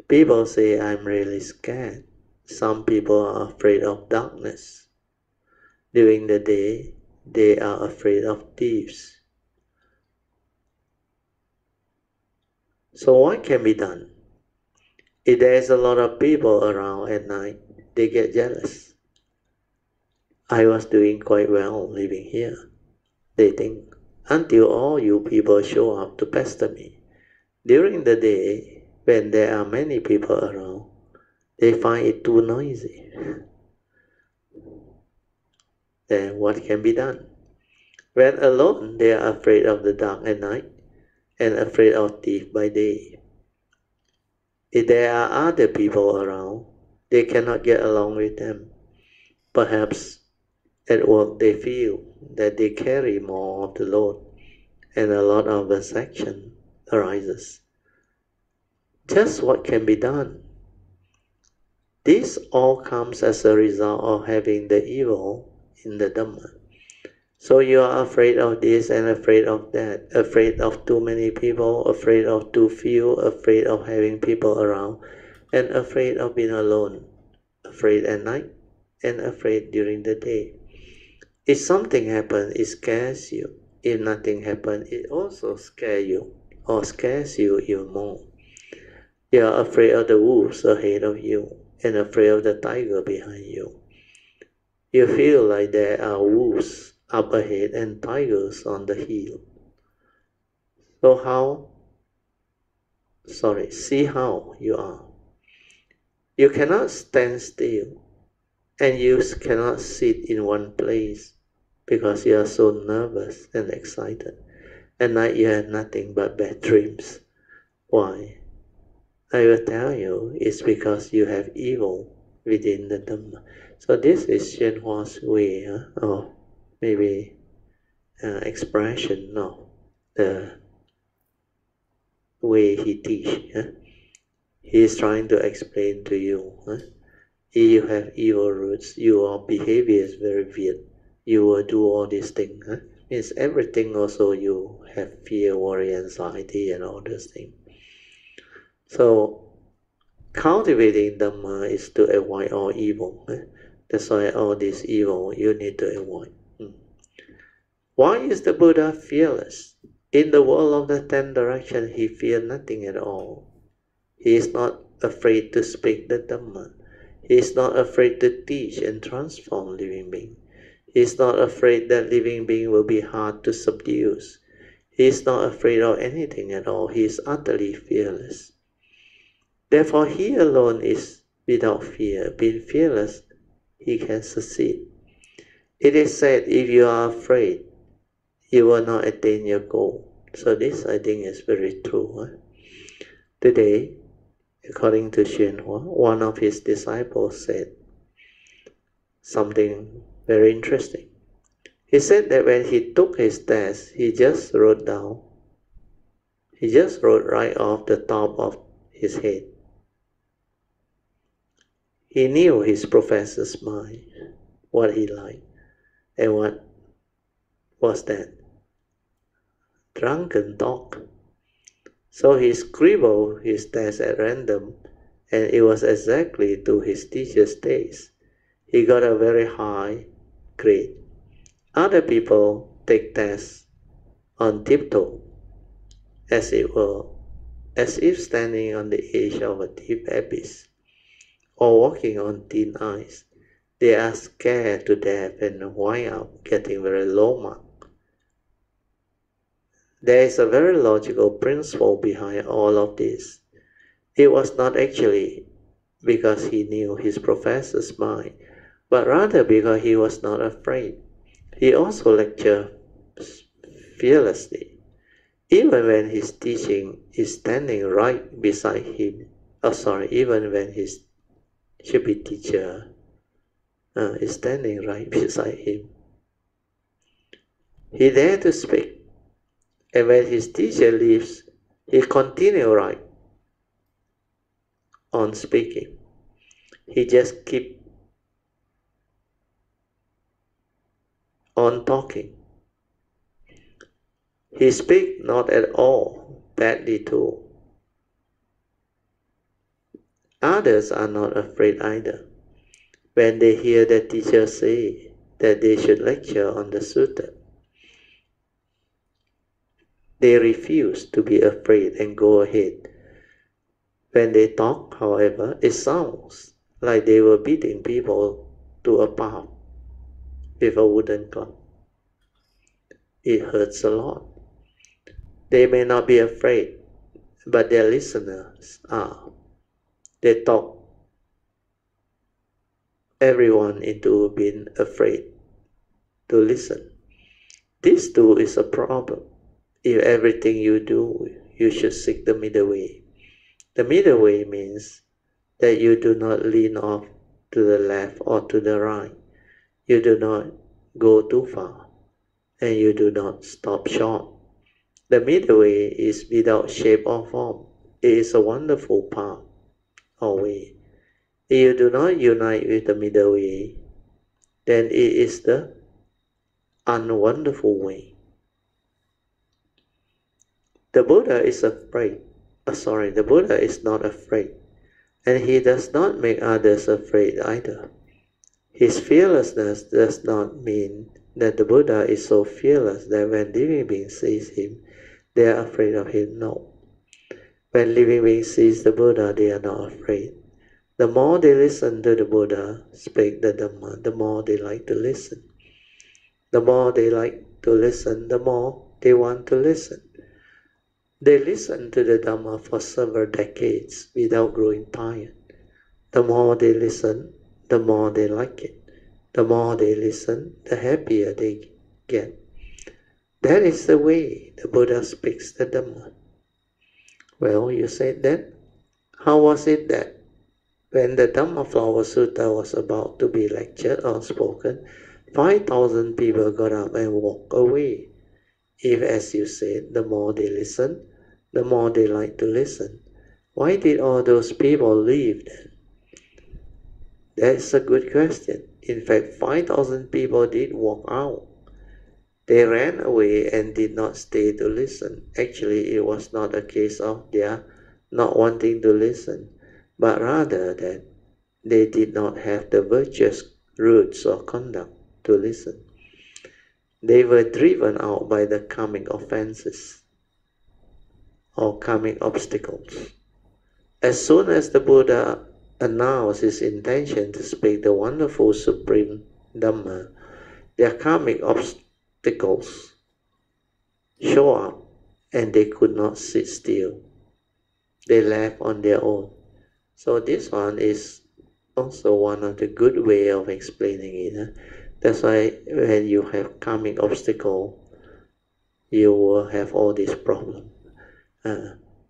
People say, I'm really scared. Some people are afraid of darkness. During the day, they are afraid of thieves. So what can be done? If there is a lot of people around at night, they get jealous. I was doing quite well living here, they think, until all you people show up to pester me. During the day, when there are many people around, they find it too noisy. Then what can be done? When alone, they are afraid of the dark at night and afraid of thieves by day. If there are other people around, they cannot get along with them. Perhaps at work they feel that they carry more of the load and a lot of vexation arises. Just what can be done? This all comes as a result of having the evil in the Dhamma. So you are afraid of this and afraid of that, afraid of too many people, afraid of too few, afraid of having people around, and afraid of being alone, afraid at night, and afraid during the day. If something happens, it scares you. If nothing happens, it also scares you, or scares you even more. You are afraid of the wolves ahead of you, and afraid of the tiger behind you. You feel like there are wolves up ahead and tigers on the hill. So see how you are. You cannot stand still, and you cannot sit in one place because you are so nervous and excited. At night you have nothing but bad dreams. Why? I will tell you, it's because you have evil within the Dhamma. So this is Xuan Hua's way, or maybe expression of the way he teaches. He is trying to explain to you. If you have evil roots, your behavior is very weird. You will do all these things. Means everything also you have fear, worry, anxiety, and all those things. So cultivating Dhamma is to avoid all evil. That's why all this evil you need to avoid. Why is the Buddha fearless? In the world of the 10 directions, he feared nothing at all. He is not afraid to speak the Dhamma. He is not afraid to teach and transform living beings. He is not afraid that living beings will be hard to subdue. He is not afraid of anything at all. He is utterly fearless. Therefore, he alone is without fear. Being fearless, he can succeed. It is said, if you are afraid, you will not attain your goal. So this, I think, is very true. Today, according to Xuan Hua, one of his disciples said something very interesting. He said that when he took his test, he just wrote right off the top of his head. He knew his professor's mind, what he liked, and what was that. drunken talk. So he scribbled his test at random, and it was exactly to his teacher's taste. He got a very high grade. Other people take tests on tiptoe, as if standing on the edge of a deep abyss, or walking on thin ice. They are scared to death and wind up getting very low mark. There is a very logical principle behind all of this. It was not actually because he knew his professor's mind, but rather because he was not afraid. He also lectured fearlessly, even when his teaching is standing right beside him. Even when his should-be teacher is standing right beside him. He dared to speak, and when his teacher leaves, he continues right on speaking. He just keeps on talking. He speaks not at all badly too. Others are not afraid either. When they hear the teacher say that they should lecture on the sutta, they refuse to be afraid and go ahead. When they talk, however, it sounds like they were beating people to a pulp with a wooden club. It hurts a lot. They may not be afraid, but their listeners are. They talk everyone into being afraid to listen. This too is a problem. If everything you do, you should seek the middle way. The middle way means that you do not lean off to the left or to the right. You do not go too far, and you do not stop short. The middle way is without shape or form. It is a wonderful path or way. If you do not unite with the middle way, then it is the unwonderful way. The Buddha is not afraid, and he does not make others afraid either. His fearlessness does not mean that the Buddha is so fearless that when living beings see him, they are afraid of him. No. When living beings see the Buddha, they are not afraid. The more they listen to the Buddha speak the Dhamma, the more they like to listen. The more they like to listen, the more they want to listen. They listen to the Dhamma for several decades without growing tired. The more they listen, the more they like it. The more they listen, the happier they get. That is the way the Buddha speaks the Dhamma. Well, you said that. How was it that when the Dhamma Flower Sutta was about to be lectured or spoken, 5,000 people got up and walked away? If, as you said, the more they listen, the more they like to listen, why did all those people leave then? That's a good question. In fact, 5,000 people did walk out. They ran away and did not stay to listen. Actually, it was not a case of their not wanting to listen, but rather that they did not have the virtuous roots or conduct to listen. They were driven out by the karmic offenses or karmic obstacles. As soon as the Buddha announced his intention to speak the wonderful supreme Dhamma, their karmic obstacles show up and they could not sit still. They left on their own. So this one is also one of the good way of explaining it. That's why when you have karmic obstacle, you will have all these problems.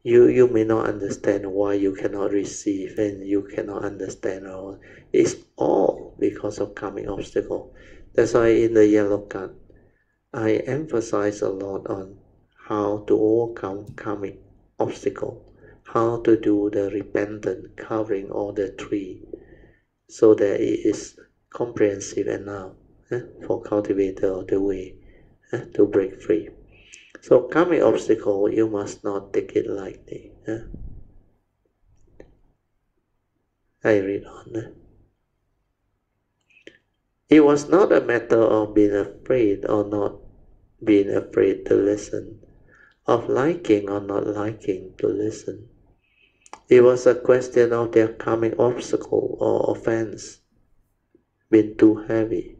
You may not understand why you cannot receive, and you cannot understand all. It's all because of karmic obstacle. That's why in the yellow card, I emphasize a lot on how to overcome karmic obstacle, how to do the repentance, covering all the three, so that it is comprehensive enough for cultivator of the way to break free. So karmic obstacle, you must not take it lightly. I read on. It was not a matter of being afraid or not being afraid to listen, of liking or not liking to listen. It was a question of their karmic obstacle or offense being too heavy.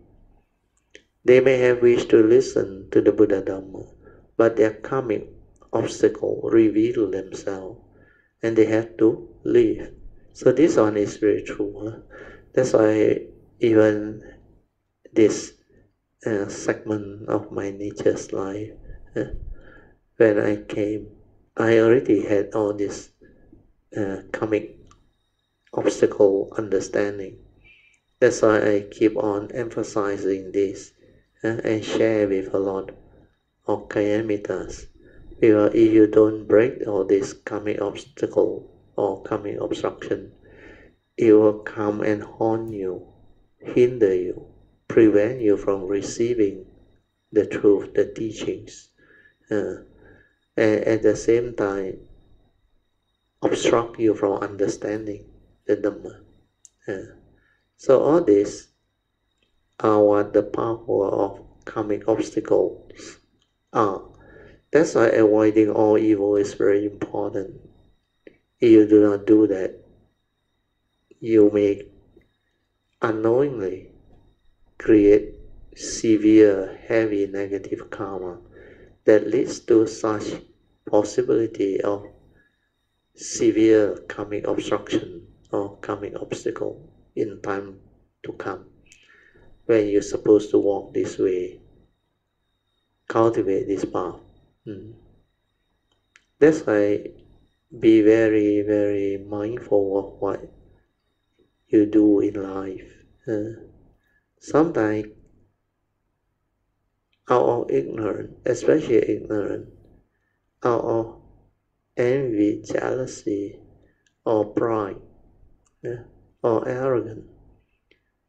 They may have wished to listen to the Buddha Dhamma, but their karmic obstacle revealed themselves, and they had to leave. So this one is very true. That's why even this segment of my nature's life, when I came, I already had all this karmic obstacle understanding. That's why I keep on emphasizing this and share with a lot of Kayamitas. Because if you don't break all this karmic obstacle or karmic obstruction, it will come and haunt you, hinder you, prevent you from receiving the truth, the teachings, and at the same time obstruct you from understanding the Dhamma. So all this are what the power of karmic obstacles are. That's why avoiding all evil is very important. If you do not do that, you may unknowingly create severe, heavy negative karma that leads to such possibility of severe karmic obstruction or karmic obstacle in time to come, when you're supposed to walk this way, cultivate this path. That's why be very, very mindful of what you do in life. Sometimes out of ignorance, especially ignorance, out of envy, jealousy, or pride, or arrogance,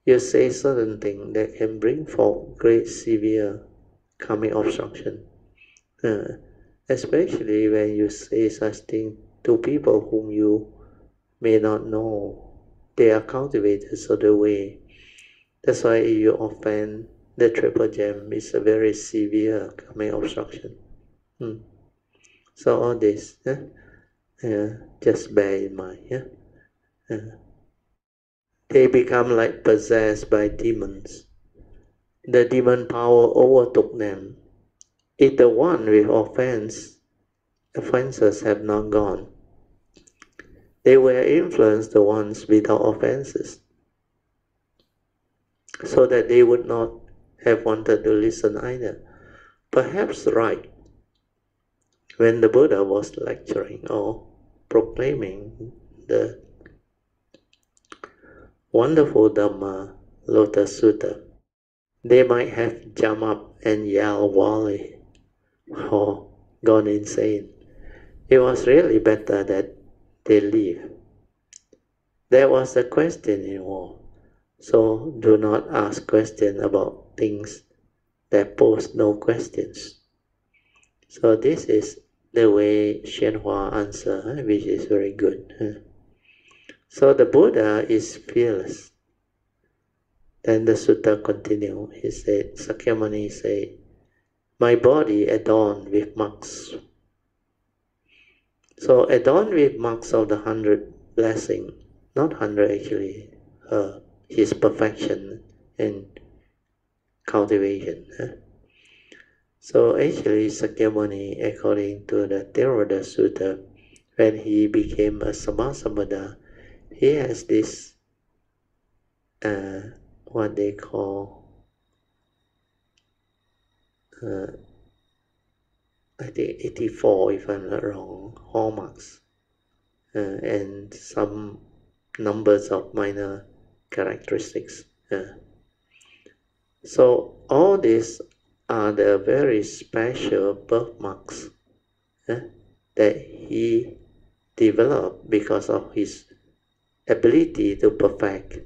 you say certain things that can bring forth great severe karmic obstruction. Especially when you say such things to people whom you may not know. They are cultivators of the way. That's why if you offend the triple gem, it's a very severe karmic obstruction. So all this, just bear in mind. They become like possessed by demons. The demon power overtook them. If the one with offenses have not gone, they will influence the ones without offenses, so that they would not have wanted to listen either. Perhaps right when the Buddha was lecturing or proclaiming the wonderful Dhamma Lotus Sutra, they might have jumped up and yelled wildly or gone insane. It was really better that they leave. There was a question involved, so do not ask questions about things that pose no questions. So this is the way宣化answered, which is very good. So the Buddha is fearless. Then the sutta continued. He said, Sakyamuni said, my body adorned with marks. So adorned with marks of the 100 blessings, not 100 actually, his perfection and cultivation. So actually Sakyamuni, according to the Theravada Sutta, when he became a Sammasambuddha, he has this, what they call, I think 84 if I'm not wrong, hallmarks, and some numbers of minor characteristics. So all these are the very special birthmarks that he developed because of his ability to perfect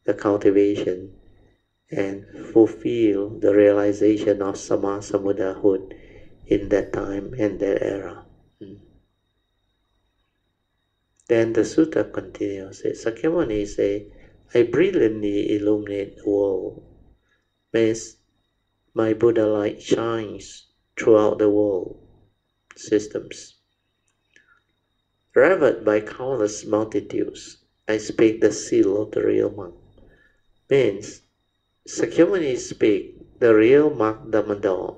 the cultivation and fulfill the realization of Sammasambuddhahood in that time and that era. Then the sutta continues. Sakyamuni say, I brilliantly illuminate the world. Means my Buddha light shines throughout the world systems. Revered by countless multitudes, I speak the seal of the real monk. Means Sakyamuni speak the real mark Dhamma,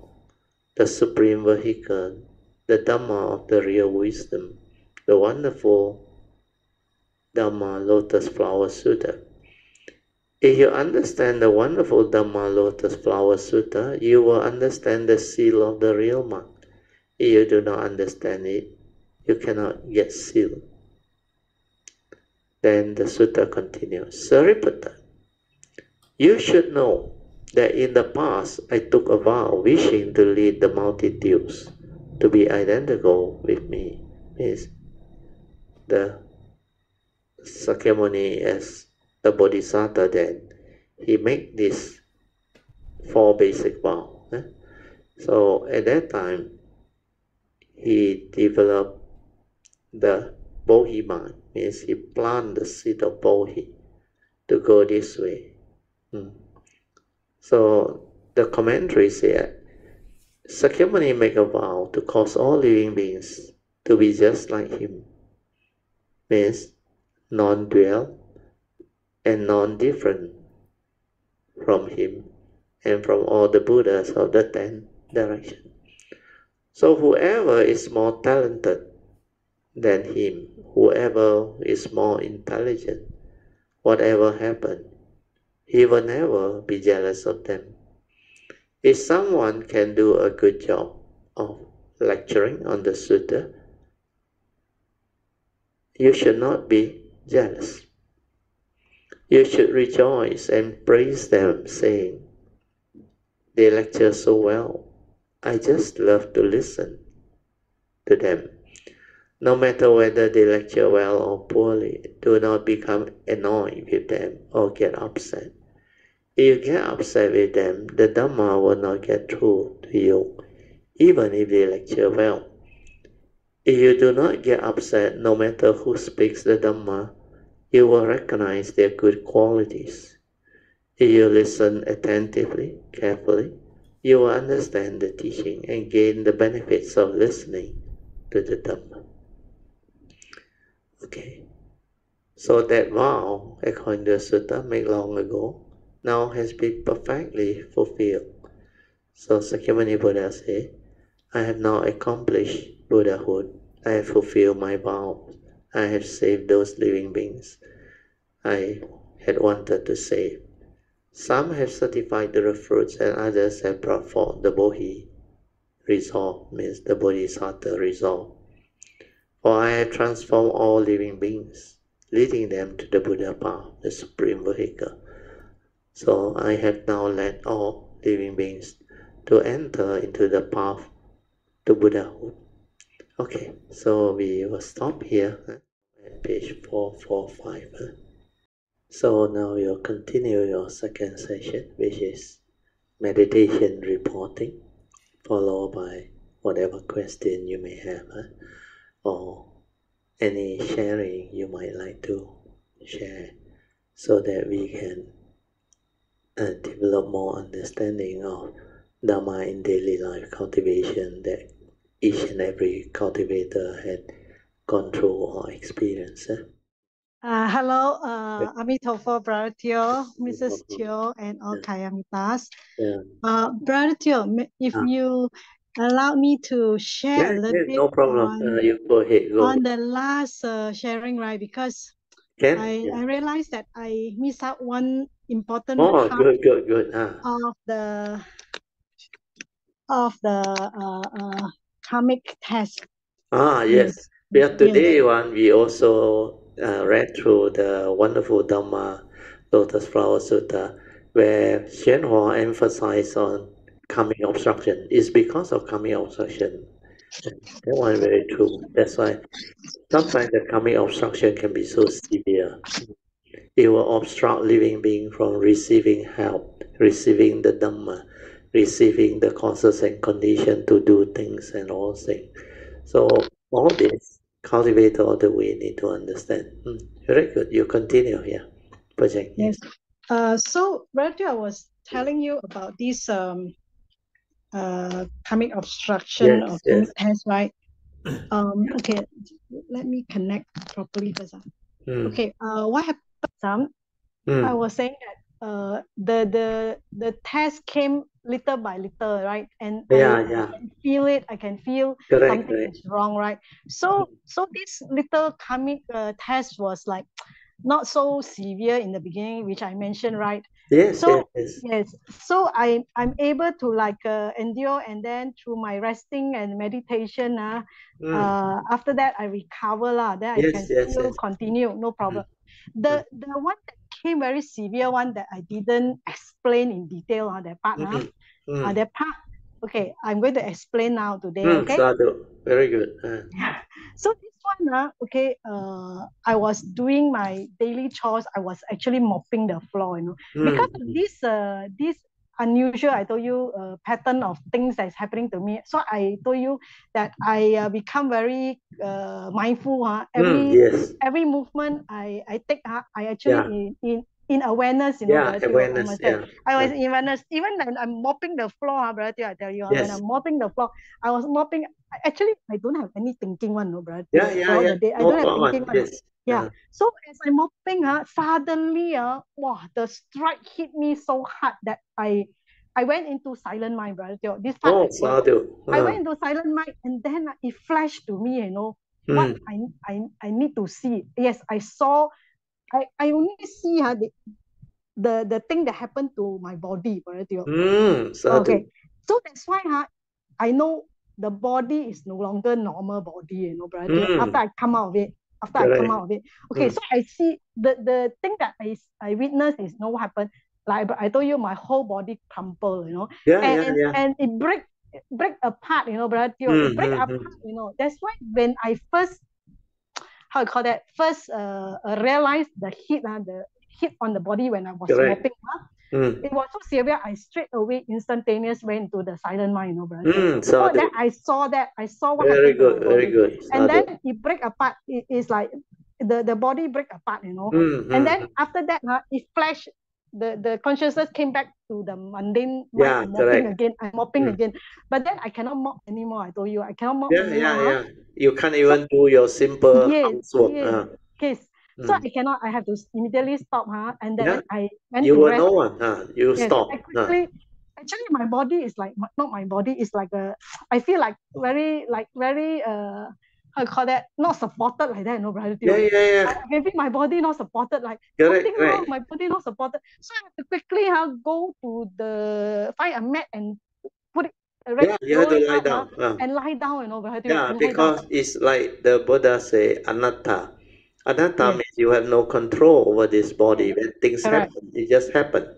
the supreme vehicle, the Dhamma of the real wisdom, the wonderful Dhamma Lotus Flower Sutta. If you understand the wonderful Dhamma Lotus Flower Sutta, you will understand the seal of the real monk. If you do not understand it, you cannot get seal. Then the sutta continues. Sariputta, you should know that in the past I took a vow wishing to lead the multitudes to be identical with me. Means the Sakyamuni as a bodhisattva, then he make this 4 basic vows. So at that time he developed the Bodhi mind, means he planted the seed of Bodhi to go this way. So the commentary said, Sakyamuni make a vow to cause all living beings to be just like him, means non-dual and non-different from him and from all the Buddhas of the 10 directions. So whoever is more talented than him, whoever is more intelligent, whatever happened, he will never be jealous of them. If someone can do a good job of lecturing on the sutta, you should not be jealous. You should rejoice and praise them, saying, they lecture so well, I just love to listen to them. No matter whether they lecture well or poorly, do not become annoyed with them or get upset. If you get upset with them, the Dhamma will not get through to you, even if they lecture well. If you do not get upset, no matter who speaks the Dhamma, you will recognize their good qualities. If you listen attentively, carefully, you will understand the teaching and gain the benefits of listening to the Dhamma. Okay, so that vow, according to the sutta made long ago, now has been perfectly fulfilled. So Sakyamuni Buddha said, I have now accomplished Buddhahood. I have fulfilled my vows. I have saved those living beings I had wanted to save. Some have certified the fruits and others have brought forth the Bodhi resolve, means the Bodhisattva resolve. For I have transformed all living beings, leading them to the Buddha path, the supreme vehicle. So I have now led all living beings to enter into the path to Buddhahood. Okay, so we will stop here at page 445. So now you'll continue your second session, which is meditation reporting, followed by whatever question you may have, or any sharing you might like to share, so that we can develop more understanding of Dhamma in daily life cultivation that each and every cultivator had gone through or experienced. Hello, Amitofo, Brother Teo, Mrs. Teo, and all Kayamitas. Brother Teo, if you allow me to share a little bit no problem. You go ahead. On the last sharing, right? Because I realized that I missed out one important part good. Of the karmic test. Yes. Today one we also read through the wonderful Dhamma Lotus Flower Sutta, where Hsuan emphasized on karmic obstruction. It's because of karmic obstruction. That one very true. That's why sometimes the karmic obstruction can be so severe. It will obstruct living being from receiving help, receiving the Dhamma, receiving the causes and condition to do things and all things. So all this, cultivate all the way, need to understand. Very good. You continue here. Project. Yes. So, Brother, I was telling you about this karmic obstruction or karmic test, right? Okay, let me connect properly first. Okay, what happened? I was saying that the test came little by little, right? And I can feel it. I can feel something is wrong, right? So this little karmic test was like not so severe in the beginning, which I mentioned, right? Yes. So I'm able to like endure, and then through my resting and meditation, after that I recover lah. Then I can still continue, no problem. The one that came very severe one that I didn't explain in detail, that part, that part. Okay, I'm going to explain now today. Okay. Very good. So this one, okay, I was doing my daily chores. I was actually mopping the floor, because of this unusual, I told you, pattern of things that's happening to me. So I told you that I become very mindful. Every movement I take, I actually in awareness, awareness. I was in awareness. Even when I'm mopping the floor, brother, I tell you, when I'm mopping the floor, I was mopping. Actually, I don't have any thinking one, no, brother. Throughout the day, I don't have thinking one. So as I'm mopping, suddenly, the strike hit me so hard that I went into silent mind, brother. This part, I went into silent mind, and then it flashed to me, what I need to see. Yes, I saw. I only see the thing that happened to my body, brother. Okay, so that's why I know the body is no longer normal body, brother. After I come out of it, okay, so I see the thing that I witnessed is what happened. Like I told you, my whole body crumpled, and it break apart, brother. It break apart, That's why when I first, how you call that, realized the heat on the body when I was mopping, it was so severe. I straight away instantaneous went into the silent mind, brother. So that I saw what happened to my body. Very good. And then it break apart. It is like the body break apart, And then after that, it flashed. The consciousness came back to the mundane mind. I'm mopping again. But then I cannot mop anymore. I told you, I cannot mop anymore. You can't even do your simple housework. Yes. So I cannot. I have to immediately stop, and then I went you to were rest. no one, you stop. Actually, my body is like not my body. It's like I feel like very how you call that? Not supported like that, brother. I can feel my body not supported. Like something wrong. My body not supported. So I have to quickly go to find a mat and put it. You have to lie down. And lie down, brother. Because it's like the Buddha say, anatta. Anatta means you have no control over this body. When things happen, it just happen.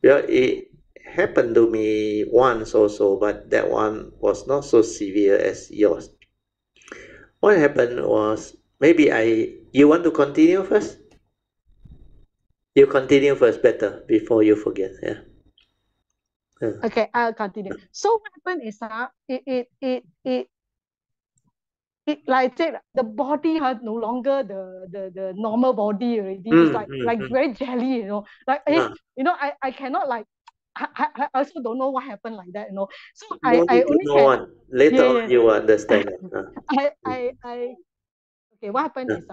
It happened to me once also, but that one was not so severe as yours. What happened was, maybe you want to continue first? You continue first better before you forget. Okay, I'll continue. So what happened is it like I said, the body has no longer the normal body already. It's like very jelly, Like I cannot like I also don't know what happened like that, So I only can later on you will understand. Okay, what happened is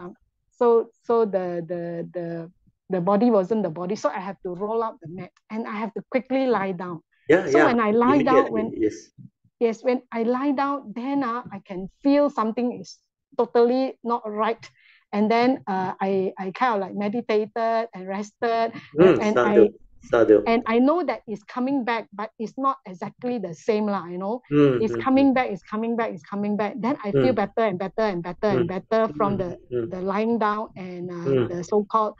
so the body wasn't the body, so I have to roll out the mat and I have to quickly lie down. So when I lie down, when I lie down, then I can feel something is totally not right. And then I kind of like meditated and rested, and I know that it's coming back, but it's not exactly the same lah, It's coming back, it's coming back, it's coming back. Then I feel better and better and better and better from the lying down and the so-called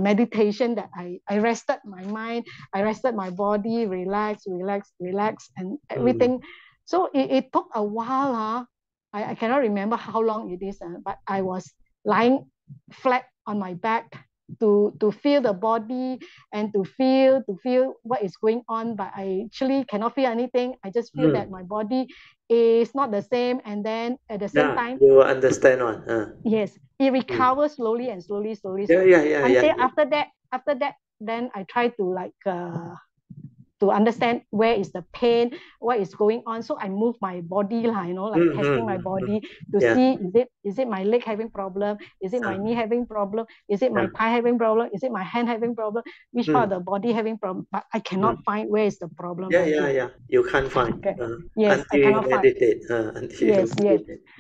meditation that I rested my mind, I rested my body, relax, and everything. So it took a while. I cannot remember how long it is, but I was lying flat on my back, feel the body and to feel what is going on, but I actually cannot feel anything. I just feel that my body is not the same, and then at the same time, you will understand one. Yes, it recovers slowly and slowly. Yeah. Until after that, then I try to like to understand where is the pain, what is going on. So I move my body, like testing my body to see is it my leg having problem, is it my knee having problem, is it my thigh having problem, is it my hand having problem, which part of the body having problem. But I cannot find where is the problem. Yeah. You can't find. Okay. Yes, I cannot find. Yes.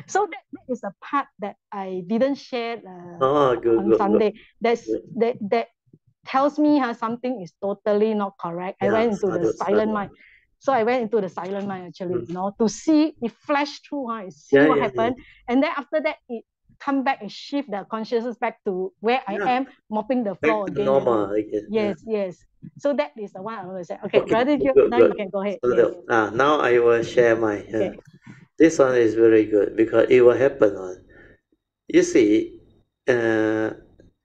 So that is a part that I didn't share Good, on Sunday. That tells me something is totally not correct. I went into the silent mind. So I went into the silent mind actually, to see it flash through, see what happened. And then after that, it come back and shift the consciousness back to where I am mopping the floor again. Normal. Yes. So that is the one I want to say. Okay, Brother Joe, now you can go ahead. So now I will share my. This one is very good because it will happen. You see,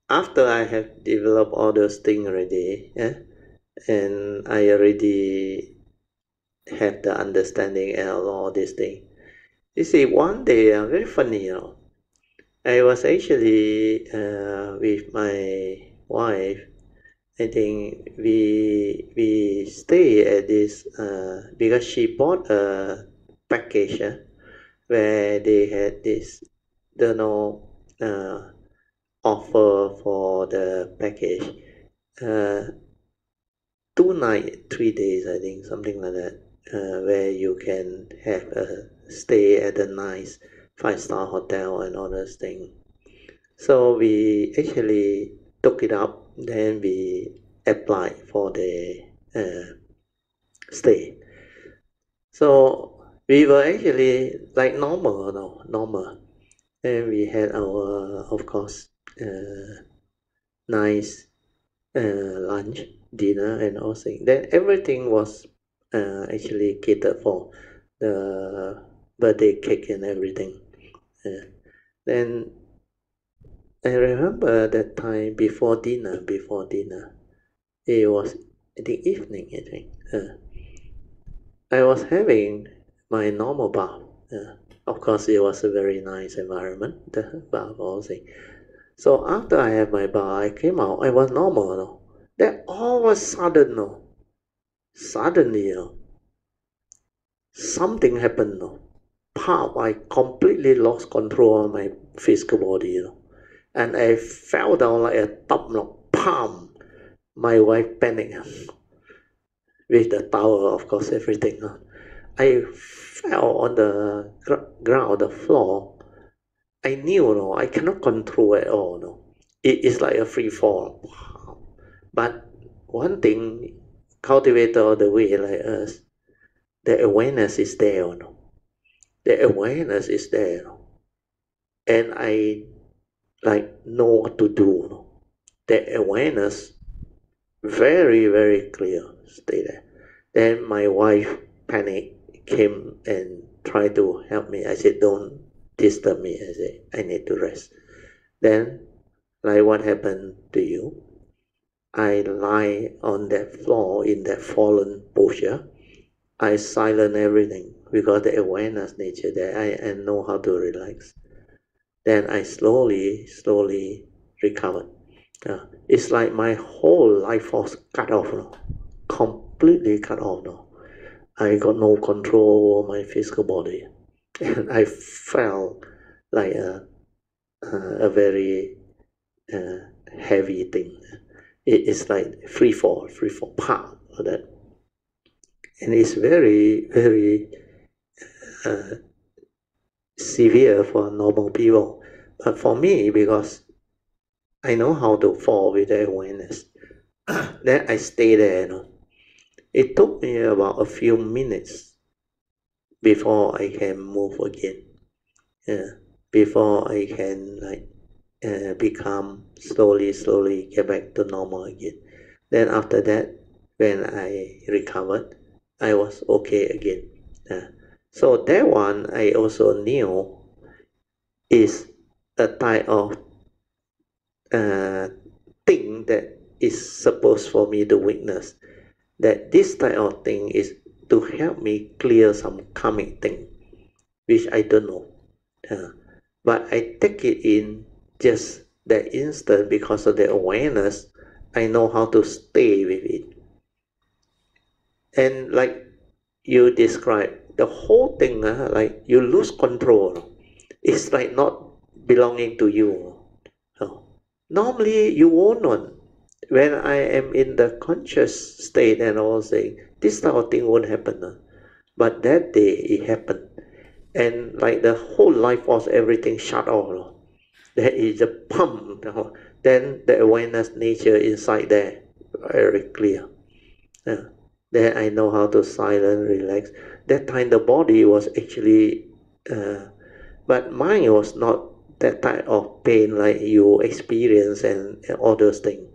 after I have developed all those things already, and I already have the understanding and all these things. You see, one day, very funny, I was actually with my wife. I think we stay at this because she bought a package where they had this, offer for the package. 2 nights, 3 days, I think, something like that, where you can have a stay at a nice 5-star hotel and all those things. So we actually took it up, then we applied for the stay. So we were actually like normal. And we had our, of course, nice lunch, dinner, and all things. Then everything was actually catered for, the birthday cake and everything. Then I remember that time before dinner, it was in the evening, I think. I was having my normal bath. Of course, it was a very nice environment, the bath, all things. So after I had my bath, I came out, I was normal, Then all of a sudden, suddenly, something happened, I completely lost control of my physical body, and I fell down like a top, palm. My wife panicked with the towel, of course, everything. I fell on the ground, the floor. I knew, I cannot control at all, It is like a free fall. But one thing, cultivator all the way like us, the awareness is there, The awareness is there, and I know what to do. The awareness very, very clear, stay there. Then my wife panicked, came and tried to help me. I said, don't disturb me. I said, I need to rest. Then, like what happened to you, I lie on that floor in that fallen posture. I silence everything because the awareness nature there, I know how to relax. Then I slowly recovered. It's like my whole life was cut off, completely cut off. I got no control over my physical body, and I felt like a very heavy thing. It's like free fall, pow, that. And it's very, very severe for normal people. But for me, because I know how to fall with the awareness, then I stay there. It took me about a few minutes before I can move again. Before I can become slowly get back to normal again. Then after that, when I recovered, I was okay again. So that one I also knew is a type of thing that is supposed for me to witness. That this type of thing is to help me clear some karmic thing, which I don't know. But I take it in just that instant because of the awareness. I know how to stay with it. And like you described, the whole thing, like you lose control. It's like not belonging to you. Normally you won't know. When I am in the conscious state and all saying, this type of thing won't happen. But that day it happened. And like the whole life force, everything shut off. There is a pump. Then the awareness nature inside there, very clear. Then I know how to silence, relax. That time the body was actually, but mine was not that type of pain like you experience and all those things.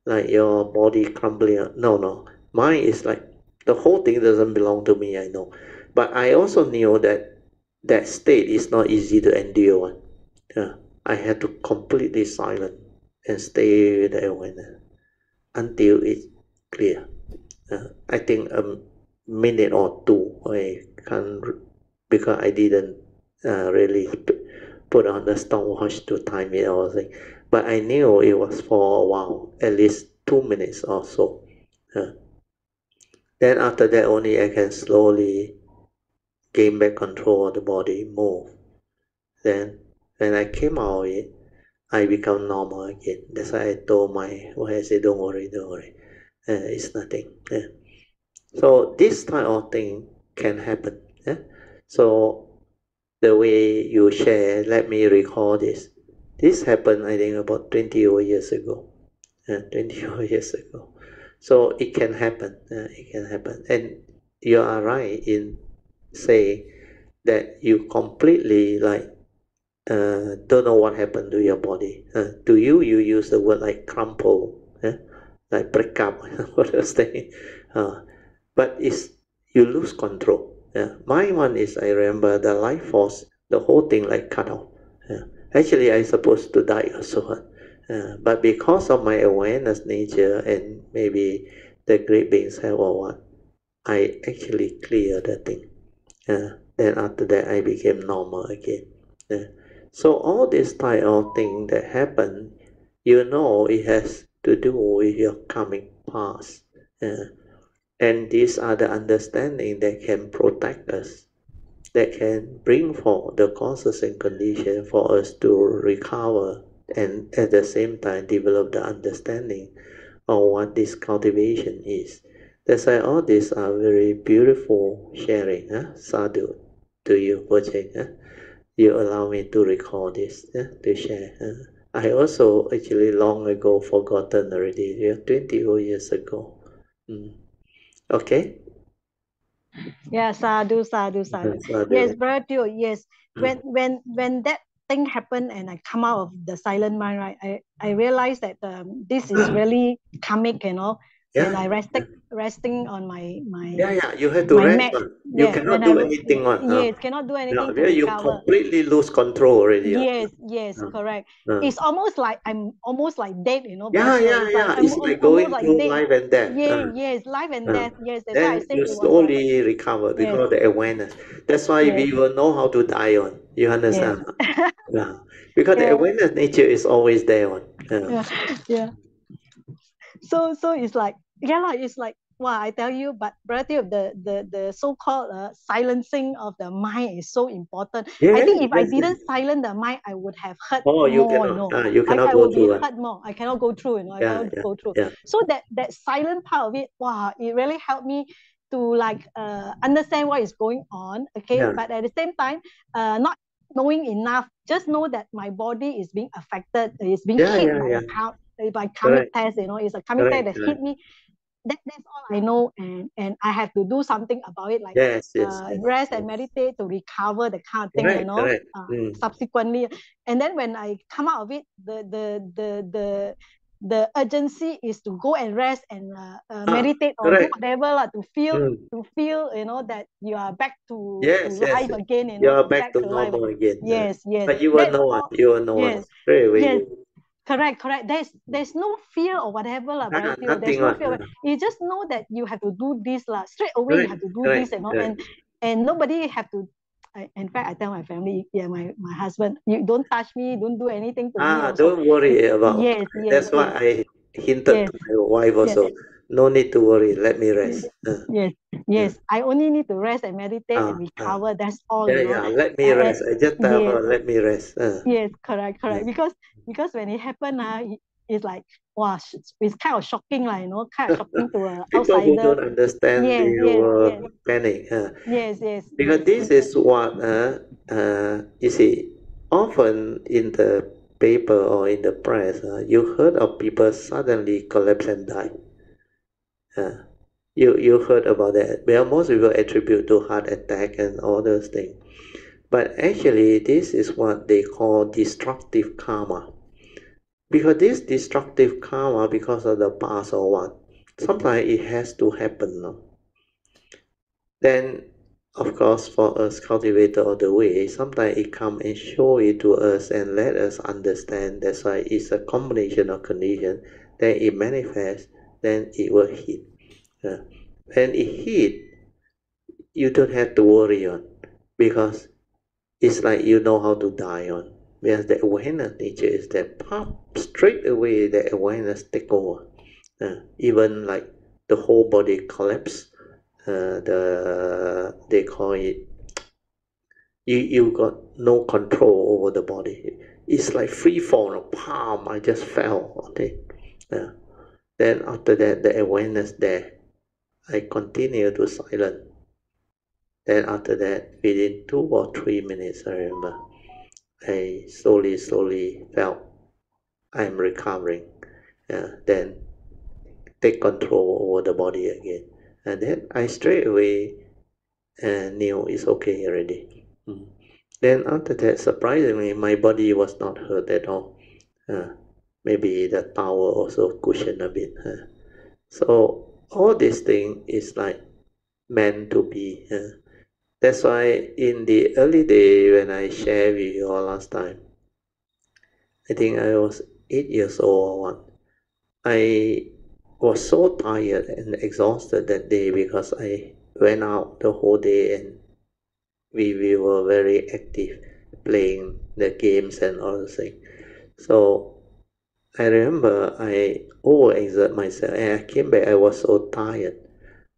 Like your body crumbling. No. Mine is like, the whole thing doesn't belong to me, I know. But I also knew that that state is not easy to endure. I had to completely silent and stay with the awareness until it's clear. I think a minute or two, I can't, because I didn't really put on the stopwatch to time it or thing. But I knew it was for a while, at least 2 minutes or so. Then after that only I can slowly gain back control of the body, move. Then when I came out of it, I become normal again. That's why I told my wife, I said, don't worry. It's nothing. So this type of thing can happen. So the way you share, let me recall this. This happened, I think, about 20 over years ago. 20 over years ago. So it can happen. It can happen. And you are right in saying that you completely don't know what happened to your body. To you use the word like crumple, like break up, what else thing. But it's, you lose control. My one is, I remember the life force, the whole thing like cut off. Actually, I supposed to die also. But because of my awareness nature and maybe the great beings have or what, I actually clear the thing. Then after that, I became normal again. So all this type of thing that happen, you know, it has to do with your karmic past. And these are the understanding that can protect us, that can bring forth the causes and conditions for us to recover and at the same time develop the understanding of what this cultivation is. That's why all these are very beautiful sharing. Sadhu to you, Poh Cheng. You allow me to recall this, to share. I also actually long ago forgotten already, 20 years ago. Okay? Yeah, sadhu. Yes, Brother Teo, yes. When that thing happened and I come out of the silent mind, right, I realized that this is really karmic, and I resting on my you have to rest mat. You cannot do anything on. Yes, cannot do anything to you recover. completely lose control already. Yes, correct. It's almost like I'm almost like dead, It's like going through life and death. Yes, life and death. Yes, that's then why I say you slowly recover because of the awareness. That's why we will know how to die on. You understand? Because the awareness nature is always there on. Yeah. So it's like, it's like, wow, I tell you, but Brother, the so-called silencing of the mind is so important. I think if I didn't silence the mind, I would have hurt more, you cannot, you cannot I go would be through. hurt more. I cannot go through, I cannot go through. So that silent part of it, wow, it really helped me to understand what is going on. Okay, but at the same time, not knowing enough, just know that my body is being affected, is being hit by karmic test, it's a karmic test that hit me. That's all I know, and I have to do something about it, like rest and meditate to recover the kind of thing, subsequently. And then when I come out of it, the urgency is to go and rest and meditate or do whatever to feel that you are back to life again, you are back to normal again. Yes. But you will know what. You will know what. Very, very good. Correct. There's no fear or whatever lah, Brother Teo. There's no fear. You just know that you have to do this lah. Straight away you have to do this and all, and nobody have to. In fact, I tell my family, my husband, you don't touch me, don't do anything to me. Also. Don't worry about. Yes. That's why I hinted to my wife also. No need to worry. Let me rest. Yes. I only need to rest and meditate and recover. That's all. Let me rest. I just tell her, let me rest. Yes, correct. Because when it happened, it's like, wow, it's kind of shocking, like, kind of shocking to an outsider. People who don't understand, they will panic. Yes. Because this is what, you see, often in the paper or in the press, you heard of people suddenly collapse and die. You heard about that. Well, most people attribute to heart attack and all those things. But actually, this is what they call destructive karma. Because this destructive karma, because of the past or what, sometimes it has to happen. No? Then, of course, for us cultivator of the way, sometimes it come and show it to us and let us understand. That's why it's a combination of conditions. Then it manifests, then it will hit. When it hit, you don't have to worry on, because it's like you know how to die on. Because the awareness nature is that pop, straight away the awareness take over. Even like the whole body collapse, they call it, you got no control over the body. It's like free fall, palm, I just fell. Okay. Then after that, the awareness there, I continue to silence. Then after that, within 2 or 3 minutes, I remember, I slowly felt I'm recovering. Then take control over the body again. And then I straight away knew it's okay already. Then after that, surprisingly, my body was not hurt at all. Maybe the towel also cushioned a bit. So all this thing is like meant to be. That's why in the early day when I shared with you all last time, I think I was 8 years old or what. I was so tired and exhausted that day because I went out the whole day and we were very active playing the games and all the things. So I remember I overexerted myself and I came back, I was so tired.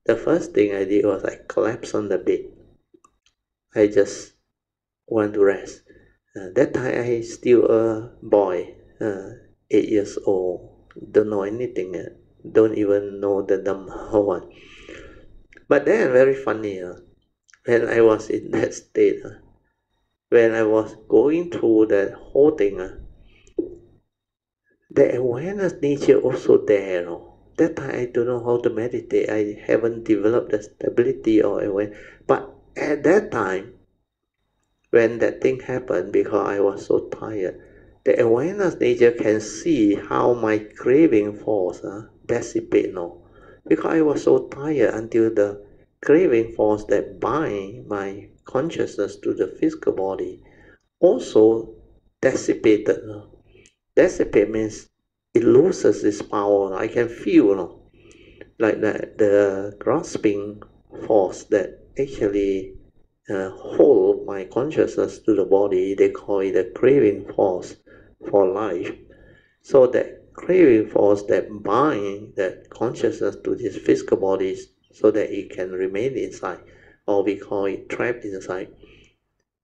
The first thing I did was I collapsed on the bed. I just want to rest. That time I still a boy, 8 years old, don't know anything, don't even know the Dhamma or what. But then very funny, when I was in that state, when I was going through that whole thing, the awareness nature also there. That time I don't know how to meditate. I haven't developed the stability or awareness. But at that time, when that thing happened, because I was so tired, the awareness nature can see how my craving force dissipate now. Because I was so tired until the craving force that bind my consciousness to the physical body also dissipated. Dissipate means it loses its power. I can feel like that the grasping force that actually hold my consciousness to the body, they call it a craving force for life. So that craving force that bind that consciousness to these physical bodies so that it can remain inside, or we call it trapped inside,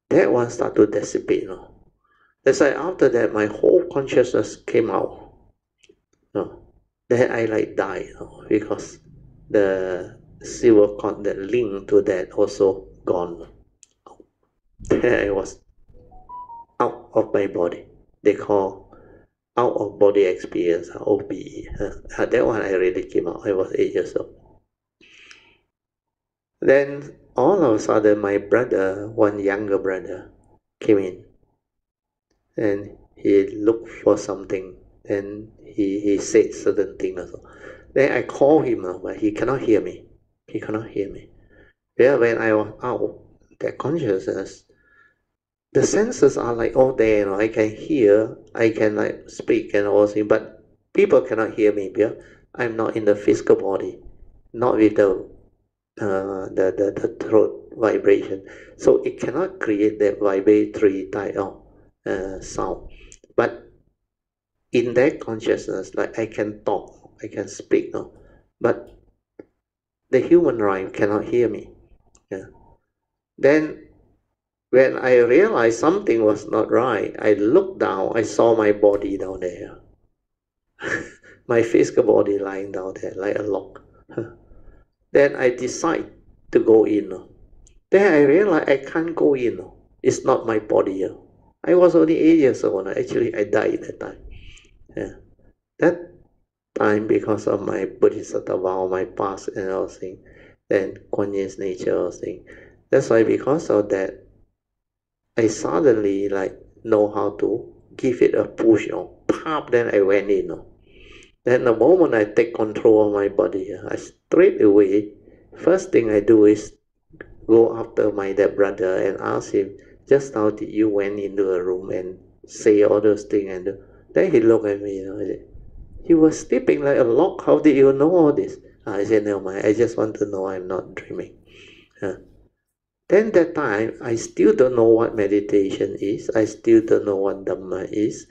that one start to dissipate. That's why after that my whole consciousness came out. Then I like died because the silver cord that linked to that also gone. Then I was out of my body. They call out of body experience, OBE. That one I really came out. I was 8 years old. Then all of a sudden my brother, one younger brother, came in. And he looked for something. And he said certain things also. Then I called him, but he cannot hear me. He cannot hear me. Well, when I was out, that consciousness the senses are like all there, you know, I can hear, I can like speak and all things, but people cannot hear me because I'm not in the physical body, not with the throat vibration. So it cannot create that vibratory type of sound. But in that consciousness, like I can talk, I can speak, no? But the human rhyme cannot hear me. Yeah. Then when I realized something was not right, I looked down, I saw my body down there. My physical body lying down there like a log. Then I decide to go in. Then I realized I can't go in. It's not my body. I was only 8 years old. Actually, I died at that time. Yeah. That time, because of my bodhisattva vow, my past and all things, then Kuan Yin's nature all things. That's why because of that, I suddenly like know how to give it a push. Pop, then I went in. Then the moment I take control of my body, I straight away, first thing I do is go after my dead brother and ask him, just how did you went into a room and say all those things? And then he looked at me, you know, he was sleeping like a log. How did you know all this? I said, never mind, I just want to know I'm not dreaming. Then that time, I still don't know what meditation is. I still don't know what Dhamma is.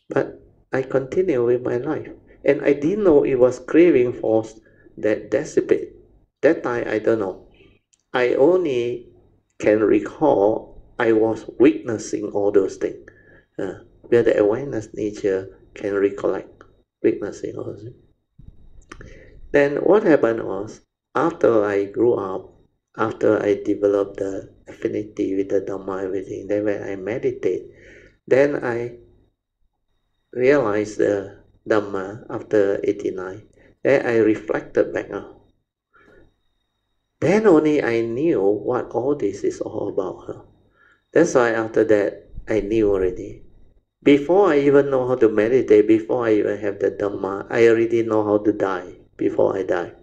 But I continue with my life. And I didn't know it was craving force that dissipate. That time, I don't know. I only can recall I was witnessing all those things. Where the awareness nature can recollect witnessing all those things. Then what happened was, after I grew up, after I developed the affinity with the Dhamma, everything, then when I meditate, then I realized the Dhamma after 89. Then I reflected back now. Then only I knew what all this is all about. That's why after that, I knew already. Before I even know how to meditate, before I even have the Dhamma, I already know how to die before I die.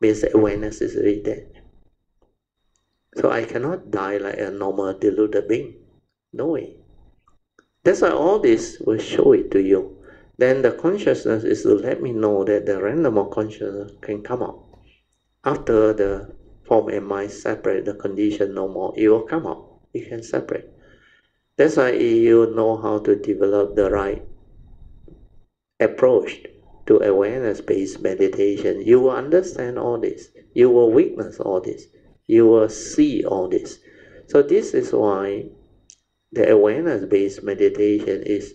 Means the awareness is already there. So I cannot die like a normal deluded being. No way. That's why all this will show it to you. Then the consciousness is to let me know that the random of consciousness can come out. After the form and mind separate, the condition no more, it will come out. It can separate. That's why if you know how to develop the right approach to awareness-based meditation, you will understand all this. You will witness all this. You will see all this. So this is why the awareness-based meditation is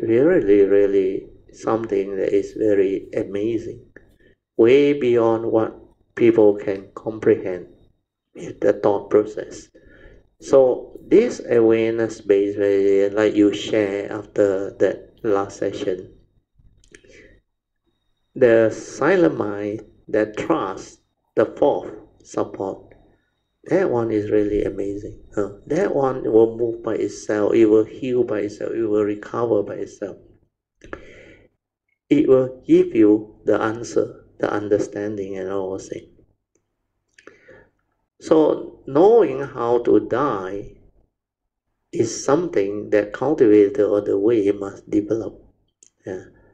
really, really something that is very amazing, way beyond what people can comprehend with the thought process. So this awareness-based meditation, like you share after that last session, the silent mind that trusts the fourth support, that one is really amazing. That one will move by itself, it will heal by itself, it will recover by itself. It will give you the answer, the understanding and all things. So knowing how to die is something that cultivator or the way must develop.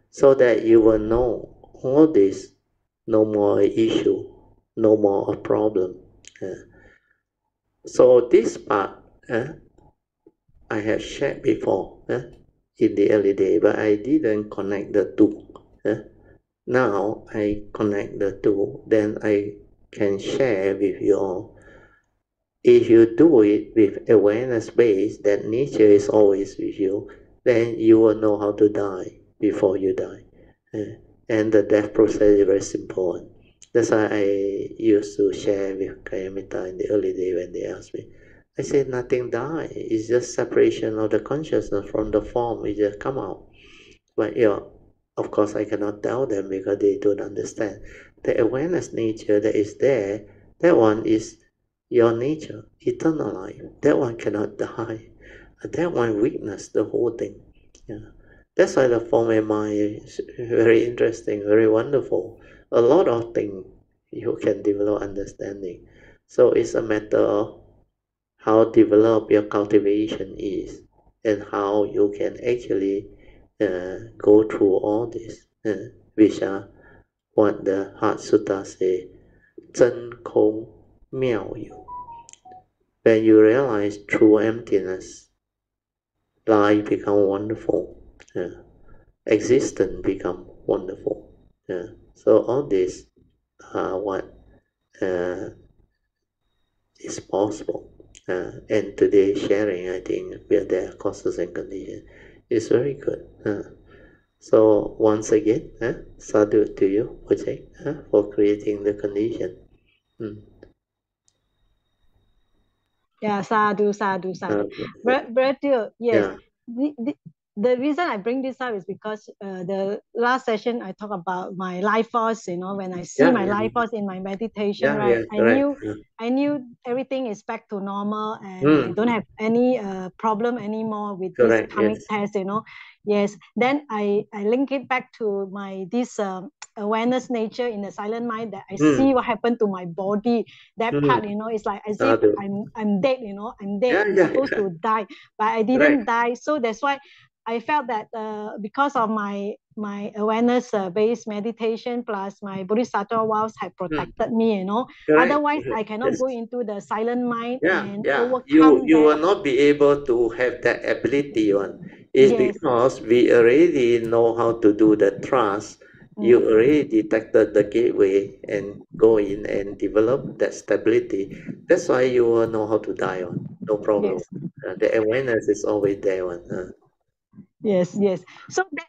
So that you will know all this, no more an issue, no more a problem. So this part I have shared before in the early day, but I didn't connect the two. Now I connect the two, then I can share with you all. If you do it with awareness base, that nature is always with you, then you will know how to die before you die. And the death process is very simple. That's why I used to share with Kayamita in the early day when they asked me. I said nothing die. It's just separation of the consciousness from the form. It just come out. But of course I cannot tell them because they don't understand. The awareness nature that is there, that one is your nature, eternal life. That one cannot die. That one witness the whole thing. That's why the form and mind is very interesting, very wonderful. A lot of things you can develop understanding. So it's a matter of how developed your cultivation is, and how you can actually go through all this, which are what the Heart Sutta say, 真空妙有. When you realize true emptiness, life become wonderful, existence become wonderful. So all this are what is possible. And today sharing, I think, with their causes and conditions is very good. So once again, sadhu to you, Poh Cheng, for creating the condition. Yeah, sadhu. Brother, yes. Yeah. The reason I bring this up is because the last session I talked about my life force. When I see my life force in my meditation, right? I knew everything is back to normal, and I don't have any problem anymore with this karmic test. Yes. Then I link it back to this awareness nature in the silent mind, that I see what happened to my body. That part, it's like as if I'm dead. I'm dead. I'm supposed to die, but I didn't die. So that's why I felt that because of my awareness based meditation plus my bodhisattva vows had protected me. Otherwise I cannot go into the silent mind and overcome. You will not be able to have that ability. It's because we already know how to do the trust. You already detected the gateway and go in and develop that stability. That's why you will know how to die. No problem. The awareness is always there. Yes. So that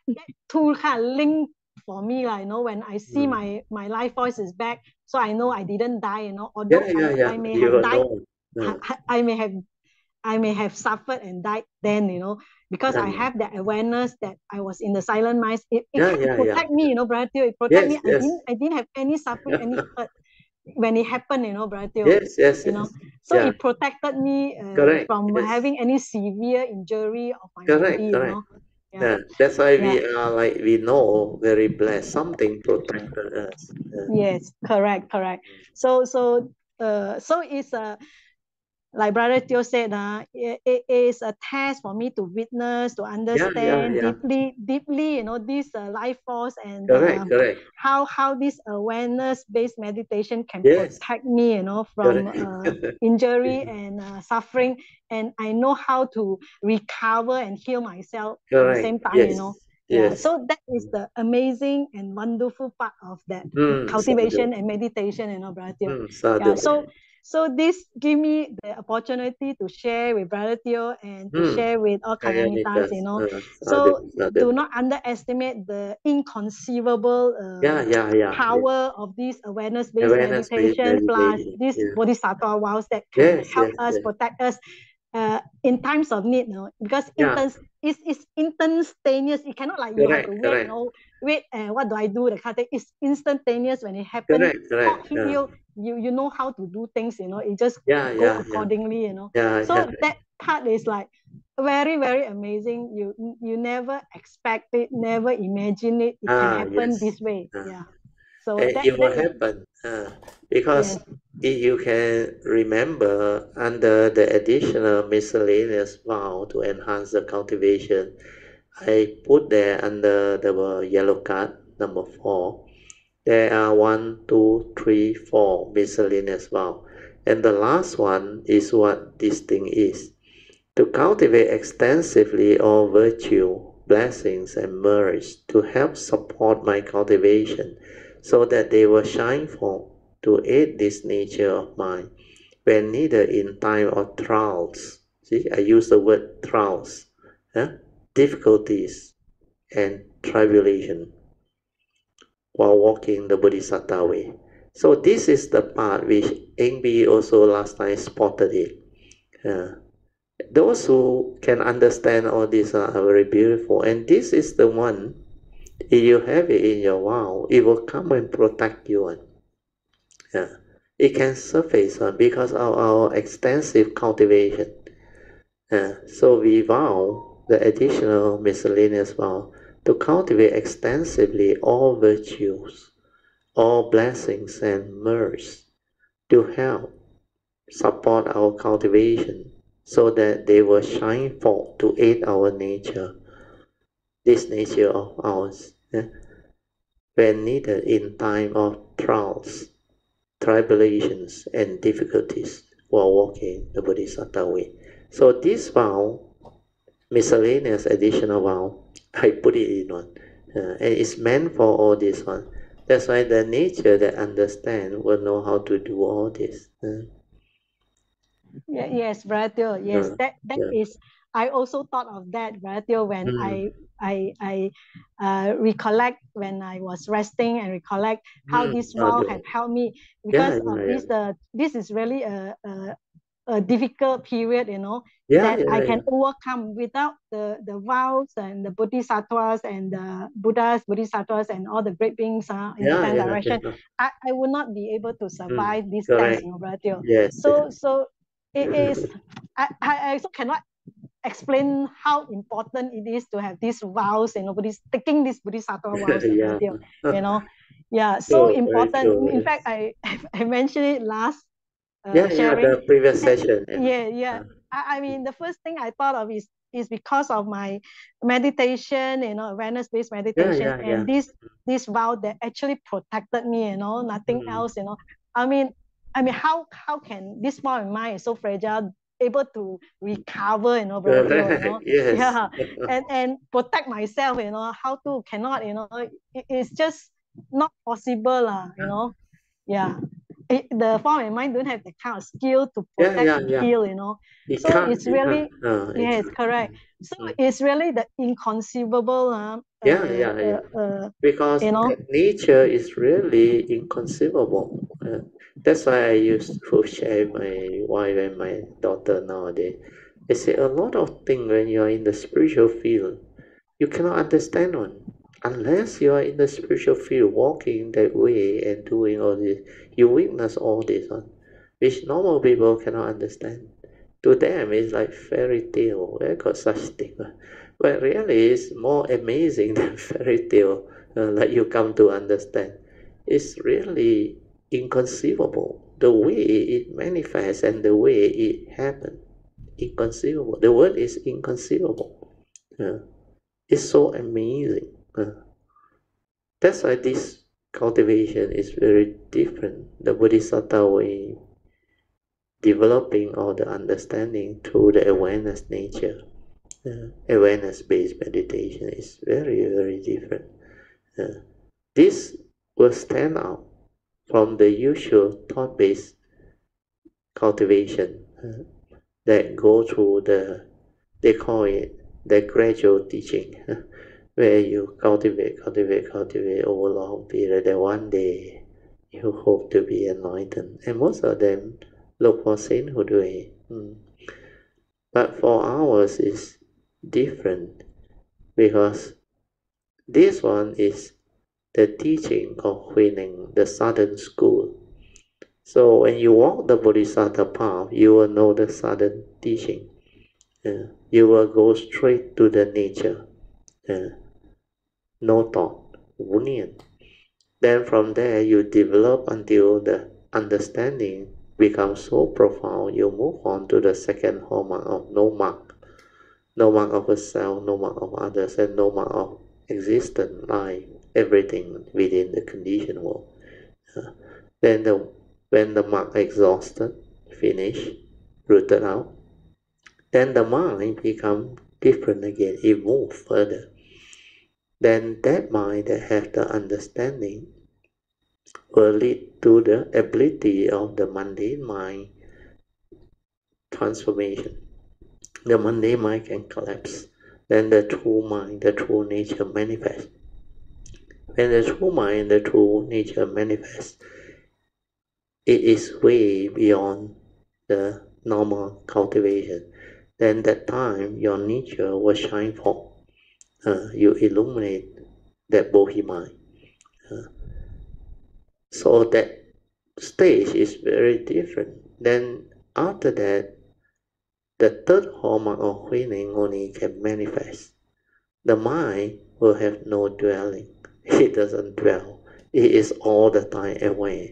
tool kind of link for me, when I see my life voice is back, so I know I didn't die. Although I may have died, I may have suffered and died then. Because I have that awareness that I was in the silent mind. It protect me. Brother Teo, it protect me. I didn't have any suffering, any hurt when it happened. Brother Teo. So it protected me from having any severe injury of my body. That's why we know very blessed. Something protected us. Yes, correct. So it's like Brother Teo said, it is a test for me to witness, to understand deeply, this life force, and how this awareness-based meditation can protect me, from injury and suffering, and I know how to recover and heal myself at the same time. So that is the amazing and wonderful part of that cultivation and meditation, Brother Teo. So this give me the opportunity to share with Brother Teo and to share with all Kayamitas, So do not underestimate the inconceivable power of this awareness-based meditation plus this bodhisattva vows that can help us, protect us in times of need, because it's instantaneous. It cannot like you have to wait, wait, and what do I do? The kind of thing. It's instantaneous when it happens. You know how to do things. It just go accordingly. So that part is like very, very amazing. You never expect it, never imagine it. It can happen this way. So it will happen because if you can remember, under the additional miscellaneous vow to enhance the cultivation, I put there under the yellow card number 4. There are 1, 2, 3, 4 miscellaneous vow, and the last one is what this thing is: to cultivate extensively all virtue, blessings, and merits to help support my cultivation, so that they will shine forth to aid this nature of mine when needed in time of trials. See, I use the word trials, difficulties and tribulation, while walking the Bodhisattva way. So this is the part which Engbi also last time spotted it. Those who can understand all this are very beautiful, and this is the one, if you have it in your vow, it will come and protect you. It can surface because of our extensive cultivation. So we vow the additional miscellaneous vow to cultivate extensively all virtues, all blessings and merits to help support our cultivation so that they will shine forth to aid our nature, this nature of ours, when needed in time of trials, tribulations, and difficulties while walking the Bodhisattva way. So this vow, miscellaneous additional vow, I put it in one, and it's meant for all this one. That's why the nature that understand will know how to do all this. Yes, Brother. Yes, that is. I also thought of that, Brother, when I recollect when I was resting and recollect how this vow have helped me because of this. This is really a difficult period, that I can overcome without the vows and the bodhisattvas and the Buddhas, bodhisattvas and all the great beings in the 10th direction. I would not be able to survive these things, Brother. Yes. So it is. I also cannot explain how important it is to have these vows, taking these bodhisattva vows, so important. In fact, I mentioned it last sharing. The previous session. I mean, the first thing I thought of is because of my meditation, awareness-based meditation, and this vow that actually protected me, nothing else, I mean, how can this small mind is so fragile, able to recover, Brother, and protect myself, how to cannot, it's just not possible, the form and mind don't have the kind of skill to protect and heal, so it's really yes, correct. So it's really the inconceivable because nature is really inconceivable. That's why I used to share my wife and my daughter nowadays. I say a lot of things when you are in the spiritual field, you cannot understand one. Unless you are in the spiritual field, walking that way and doing all this, you witness all this one, which normal people cannot understand. To them, it's like fairy tale. Where got such thing? But really, it's more amazing than fairy tale. Like you come to understand, it's really inconceivable. The way it manifests and the way it happens, inconceivable. The word is inconceivable. It's so amazing. That's why this cultivation is very different. The Bodhisattva way, developing all the understanding through the awareness nature. Awareness-based meditation is very, very different. This will stand out from the usual thought-based cultivation that go through they call it the gradual teaching, where you cultivate over a long period, and one day you hope to be enlightened. And most of them look for sainthood way. But for ours is different, because this one is the teaching of Huining, the southern school. So when you walk the Bodhisattva path, you will know the southern teaching. You will go straight to the nature. No thought, Wu Nian. Then from there you develop until the understanding becomes so profound, you move on to the second hallmark of no mark. No mark of a self, no mark of others, and no mark of existence, life, everything within the conditioned world. Then when the mark exhausted, finished, rooted out, then the mind becomes different again, it moves further. Then that mind that has the understanding will lead to the ability of the mundane mind transformation. The mundane mind can collapse. Then the true mind, the true nature manifests. When the true mind, the true nature manifests, it is way beyond the normal cultivation. Then that time your nature will shine forth. You illuminate that bodhi mind. So that stage is very different. Then after that, the third hallmark of Huining only can manifest. The mind will have no dwelling. It doesn't dwell. It is all the time aware.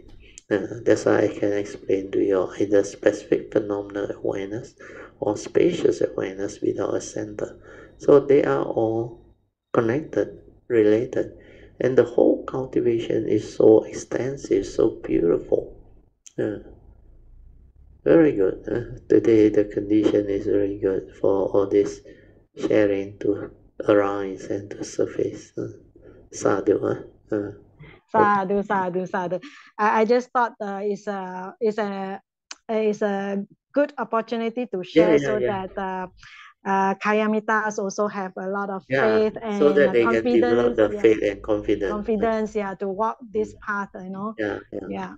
That's why I can explain to you either specific phenomenal awareness or spacious awareness without a center. So they are all connected, related, and the whole cultivation is so extensive, so beautiful. Very good. Today the condition is very good for all this sharing to arise and to surface. Sadhu. Sadhu, sadhu, sadhu. I just thought it's a good opportunity to share that Kayamitas also have a lot of faith and so that they confidence. Can develop the faith and confidence. Confidence, to walk this path, Yeah.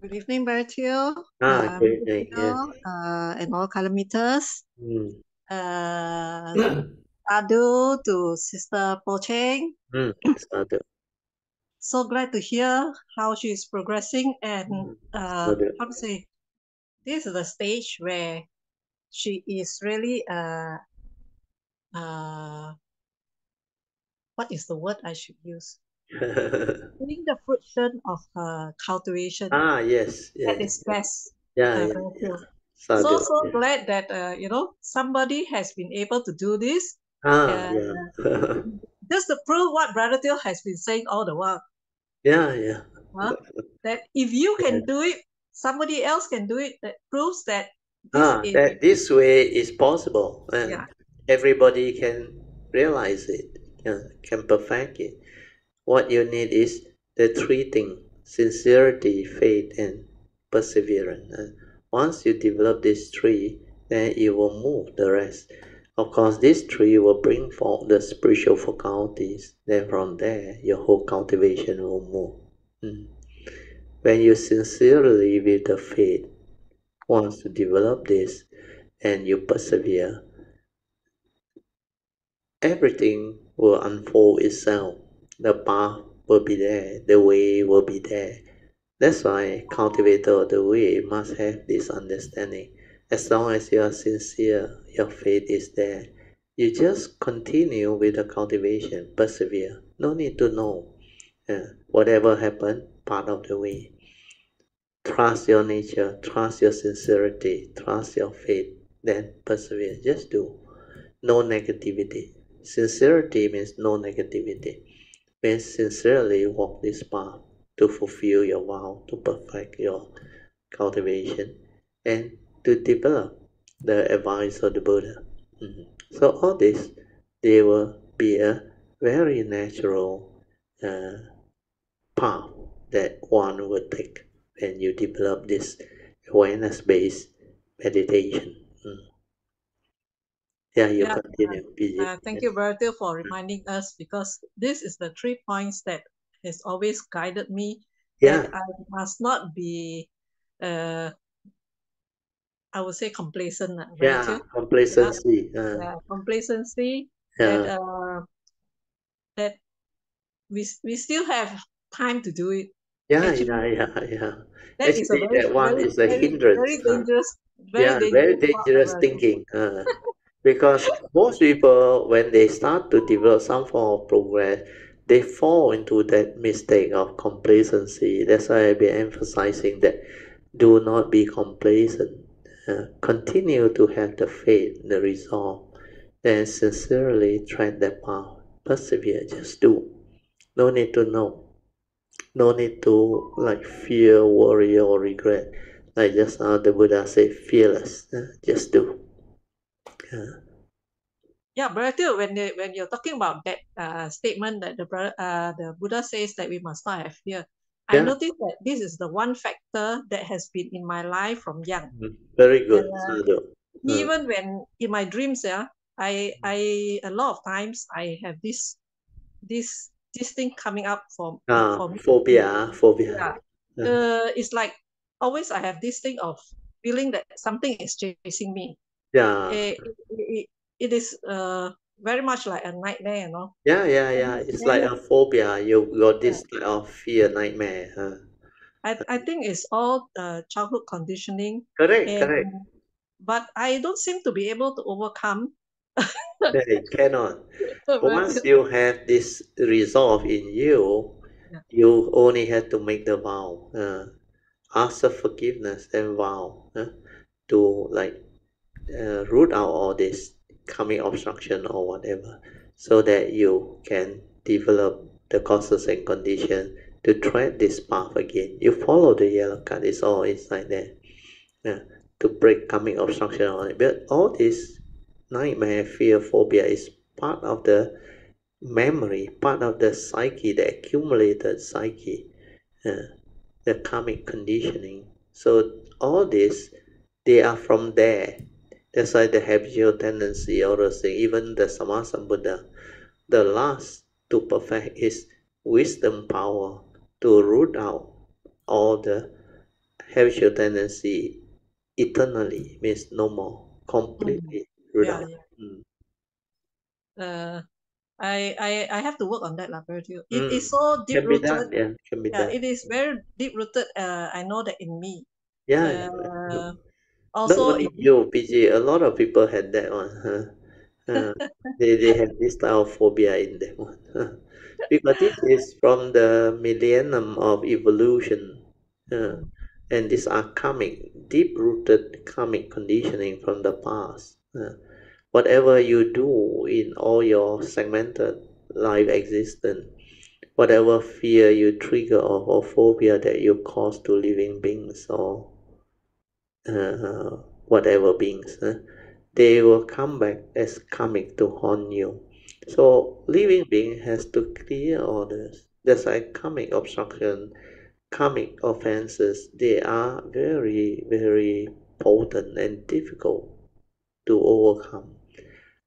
Good evening, Bertio. Good evening. And all Kalamitas. Sadhu to Sister Poh Cheng. Sadhu. So glad to hear how she is progressing, and how to say, this is the stage where she is really what is the word I should use? Seeing the fruition of her cultivation. Yes. That is best. So glad that somebody has been able to do this. Just to prove what Brother Teoh has been saying all the while. That if you can do it, somebody else can do it. That proves that this way is possible. Everybody can realize it, can perfect it. What you need is the three things: sincerity, faith, and perseverance. Once you develop these three, then you will move the rest. Of course, these three will bring forth the spiritual faculties. Then from there, your whole cultivation will move. When you sincerely, with the faith, want to develop this, and you persevere, everything will unfold itself. The path will be there, the way will be there. That's why cultivator of the way must have this understanding. As long as you are sincere, your faith is there. You just continue with the cultivation, persevere. No need to know. Whatever happens, part of the way. Trust your nature, trust your sincerity, trust your faith, then persevere. Just do. No negativity. Sincerity means no negativity. Means sincerely walk this path to fulfill your vow, to perfect your cultivation, and to develop the advice of the Buddha. So all this, they will be a very natural path that one would take when you develop this awareness-based meditation. You continue. Thank you, Bertil, for reminding us, because this is the 3 points that has always guided me. That I must not be, I would say, complacent. Complacency. Complacency. That we still have time to do it. That is a very dangerous, very dangerous thinking. Because most people, when they start to develop some form of progress, they fall into that mistake of complacency. That's why I've been emphasizing that do not be complacent. Continue to have the faith, the resolve, and sincerely tread that path. Persevere, just do. No need to know. No need to fear, worry, or regret. Like just now the Buddha said, fearless. Just do. Bertil, when you're talking about that statement that the Buddha says that we must not have fear, I noticed that this is the one factor that has been in my life from young. Very good. Even when in my dreams, I a lot of times I have this thing coming up for me. Phobia. It's like always I have this thing of feeling that something is chasing me. It is very much like a nightmare, It's like a phobia. You got this type of fear, nightmare. I think it's all childhood conditioning. Correct. But I don't seem to be able to overcome. Cannot. Once you have this resolve in you, You only have to make the vow, ask for forgiveness and vow to like root out all this karmic obstruction or whatever, so that you can develop the causes and conditions to tread this path again. You follow the yellow card, it's all inside there. To break karmic obstruction on it. But all this nightmare, fear, phobia is part of the memory, part of the psyche, the accumulated psyche, the karmic conditioning. So all this, they are from there. That's why the habitual tendency, all those things, even the Sammasambuddha, the last to perfect is wisdom power to root out all the habitual tendency eternally, means no more, completely root out. I have to work on that, Brother. It is so deep can be rooted. done, can be done. It is very deep rooted. I know that in me. Also, not only you, PG, a lot of people had that one. They have this type of phobia in them. Because this is from the millennium of evolution. And these are karmic, deep-rooted karmic conditioning from the past. Whatever you do in all your segmented life existence, whatever fear you trigger or phobia that you cause to living beings or whatever beings, they will come back as karmic to haunt you. So living being has to clear all this. That's like karmic obstruction, karmic offenses. They are very, very potent and difficult to overcome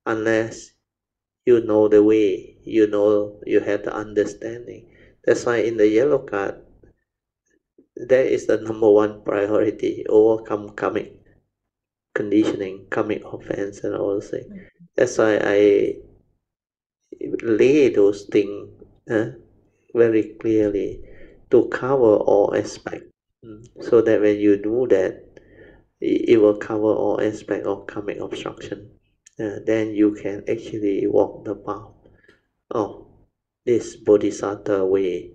unless you know the way, you know, you have the understanding. That's why in the yellow card, that is the number one priority: overcome karmic conditioning, karmic offense, and all those things. That's why I lay those things very clearly to cover all aspects, so that when you do that, it will cover all aspects of karmic obstruction. Then you can actually walk the path of this bodhisattva way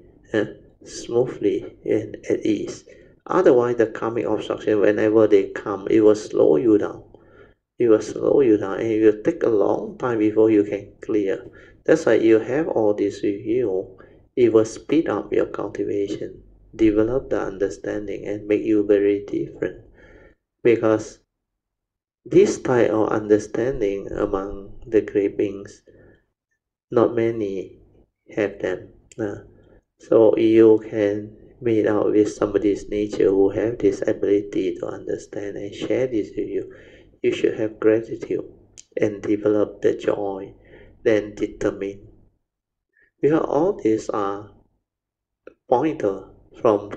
smoothly and at ease. Otherwise, the karmic obstruction, whenever they come, it will slow you down. It will slow you down, and it will take a long time before you can clear. That's why you have all this with you. It will speed up your cultivation, develop the understanding, and make you very different. Because this type of understanding among the great beings, not many have them. So you can meet out with somebody's nature who have this ability to understand and share this with you. You should have gratitude and develop the joy, then determine. Because all these are pointer from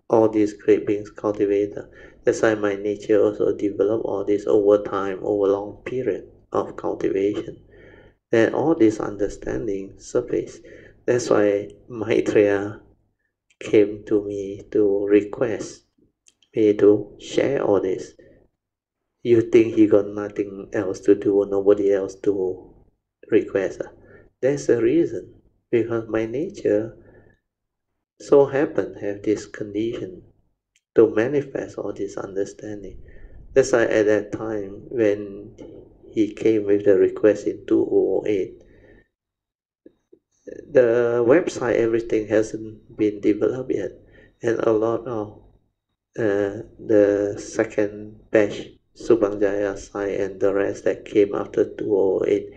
all these great beings cultivated. That's why my nature also developed all this over time, over long period of cultivation. Then all this understanding surface. That's why Maitreya came to me to request me to share all this. You think he got nothing else to do, nobody else to request? That's the reason. Because my nature so happen have this condition to manifest all this understanding. That's why at that time when he came with the request in 2008, the website, everything hasn't been developed yet, and a lot of the second batch, Subhangjaya site and the rest that came after 2008,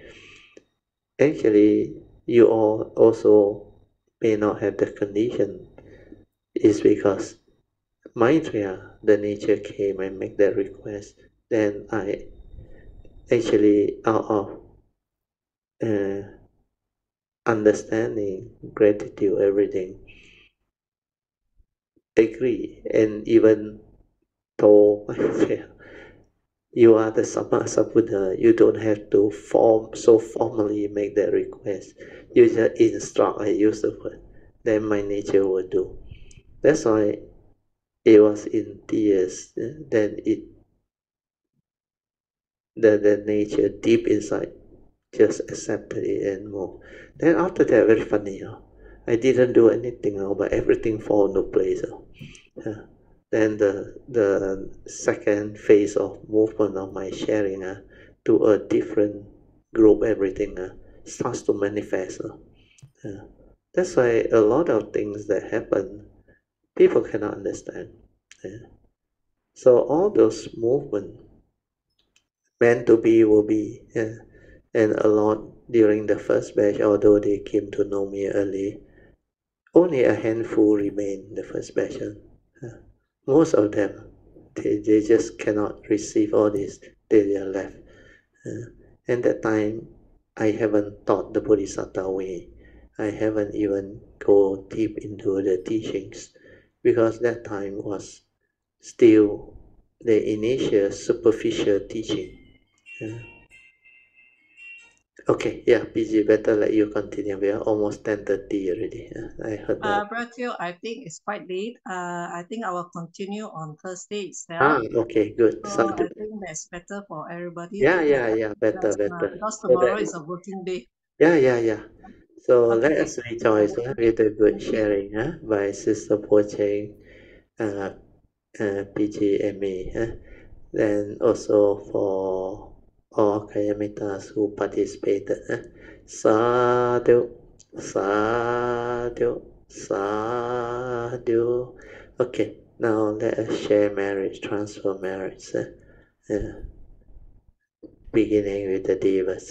actually you all also may not have the condition. Is because Maitreya, the nature, came and make that request. Then I actually, out of understanding, gratitude, everything, agree, and even told Maitreya, you are the Sammasambuddha, you don't have to so formally make that request. You just instruct, I use the word, then my nature will do. That's why it was in tears. Then the nature deep inside just accepted it and moved. Then after that, very funny, I didn't do anything, but everything fall into place. Then the second phase of movement of my sharing to a different group, everything starts to manifest. That's why a lot of things that happen, people cannot understand. So all those movements meant to be will be. And a lot during the first batch, although they came to know me early, only a handful remain in the first batch. Most of them, they just cannot receive all this, they are left. And that time, I haven't taught the Bodhisattva way. I haven't even go deep into the teachings, because that time was still the initial superficial teaching. Okay, yeah, PG, better let you continue. We are almost 10:30 already. I heard that. Brother, I think it's quite late. I think I will continue on Thursday itself. Okay, good. So I think that's better for everybody. Yeah, better. Because tomorrow is a working day. Yeah. So Okay. let us rejoice with a good sharing by Sister Poh Cheng, PG and me. Then also for all Kayamitas who participated. Sadhu, sadhu, sadhu. Okay, now let us share marriage, transfer marriage. Beginning with the Devas.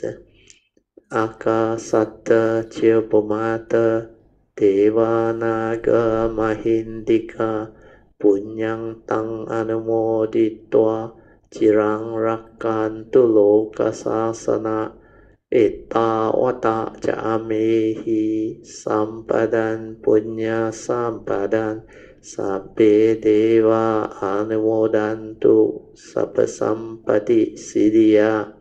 Akasata Chilpumata Devanaga Mahindika Punyang Tang Anumoditwa Chirang Rakantu Lokasasana Ettawata Jamehi Sampadan Punya Sampadan Sabbe Deva Anumodantu Sabbasampati Siddhya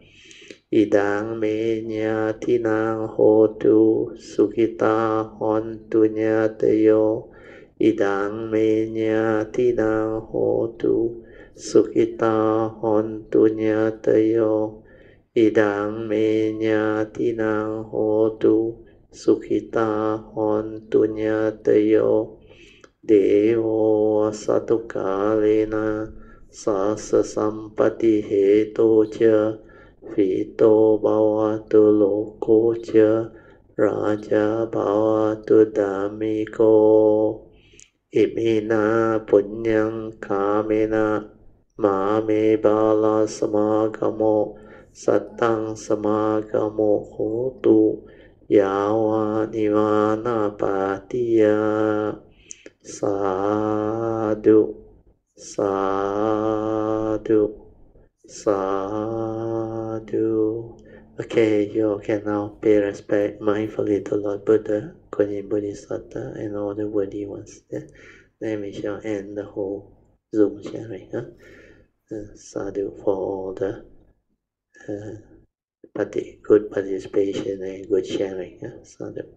Idang menya tinang hotu sukita hontu nyatayo. Idang menya tinang hotu sukita hontu nyatayo. Idang menya tinang hotu sukita hontu nyatayo. Devo satukalena sasa sampati hetoja. Vito bhavatu lokocha raja bhavatu dhammiko. Imina punyang kamena mame bala samagamo satang samagamo hotu yawa nivana patiya. Sadhu, sadhu. Sadhu. Okay, you can now pay respect mindfully to Lord Buddha, Kuan Bodhisattva, and all the worthy ones. Then we shall end the whole Zoom sharing. Sadhu for all the good participation and good sharing. Sadhu.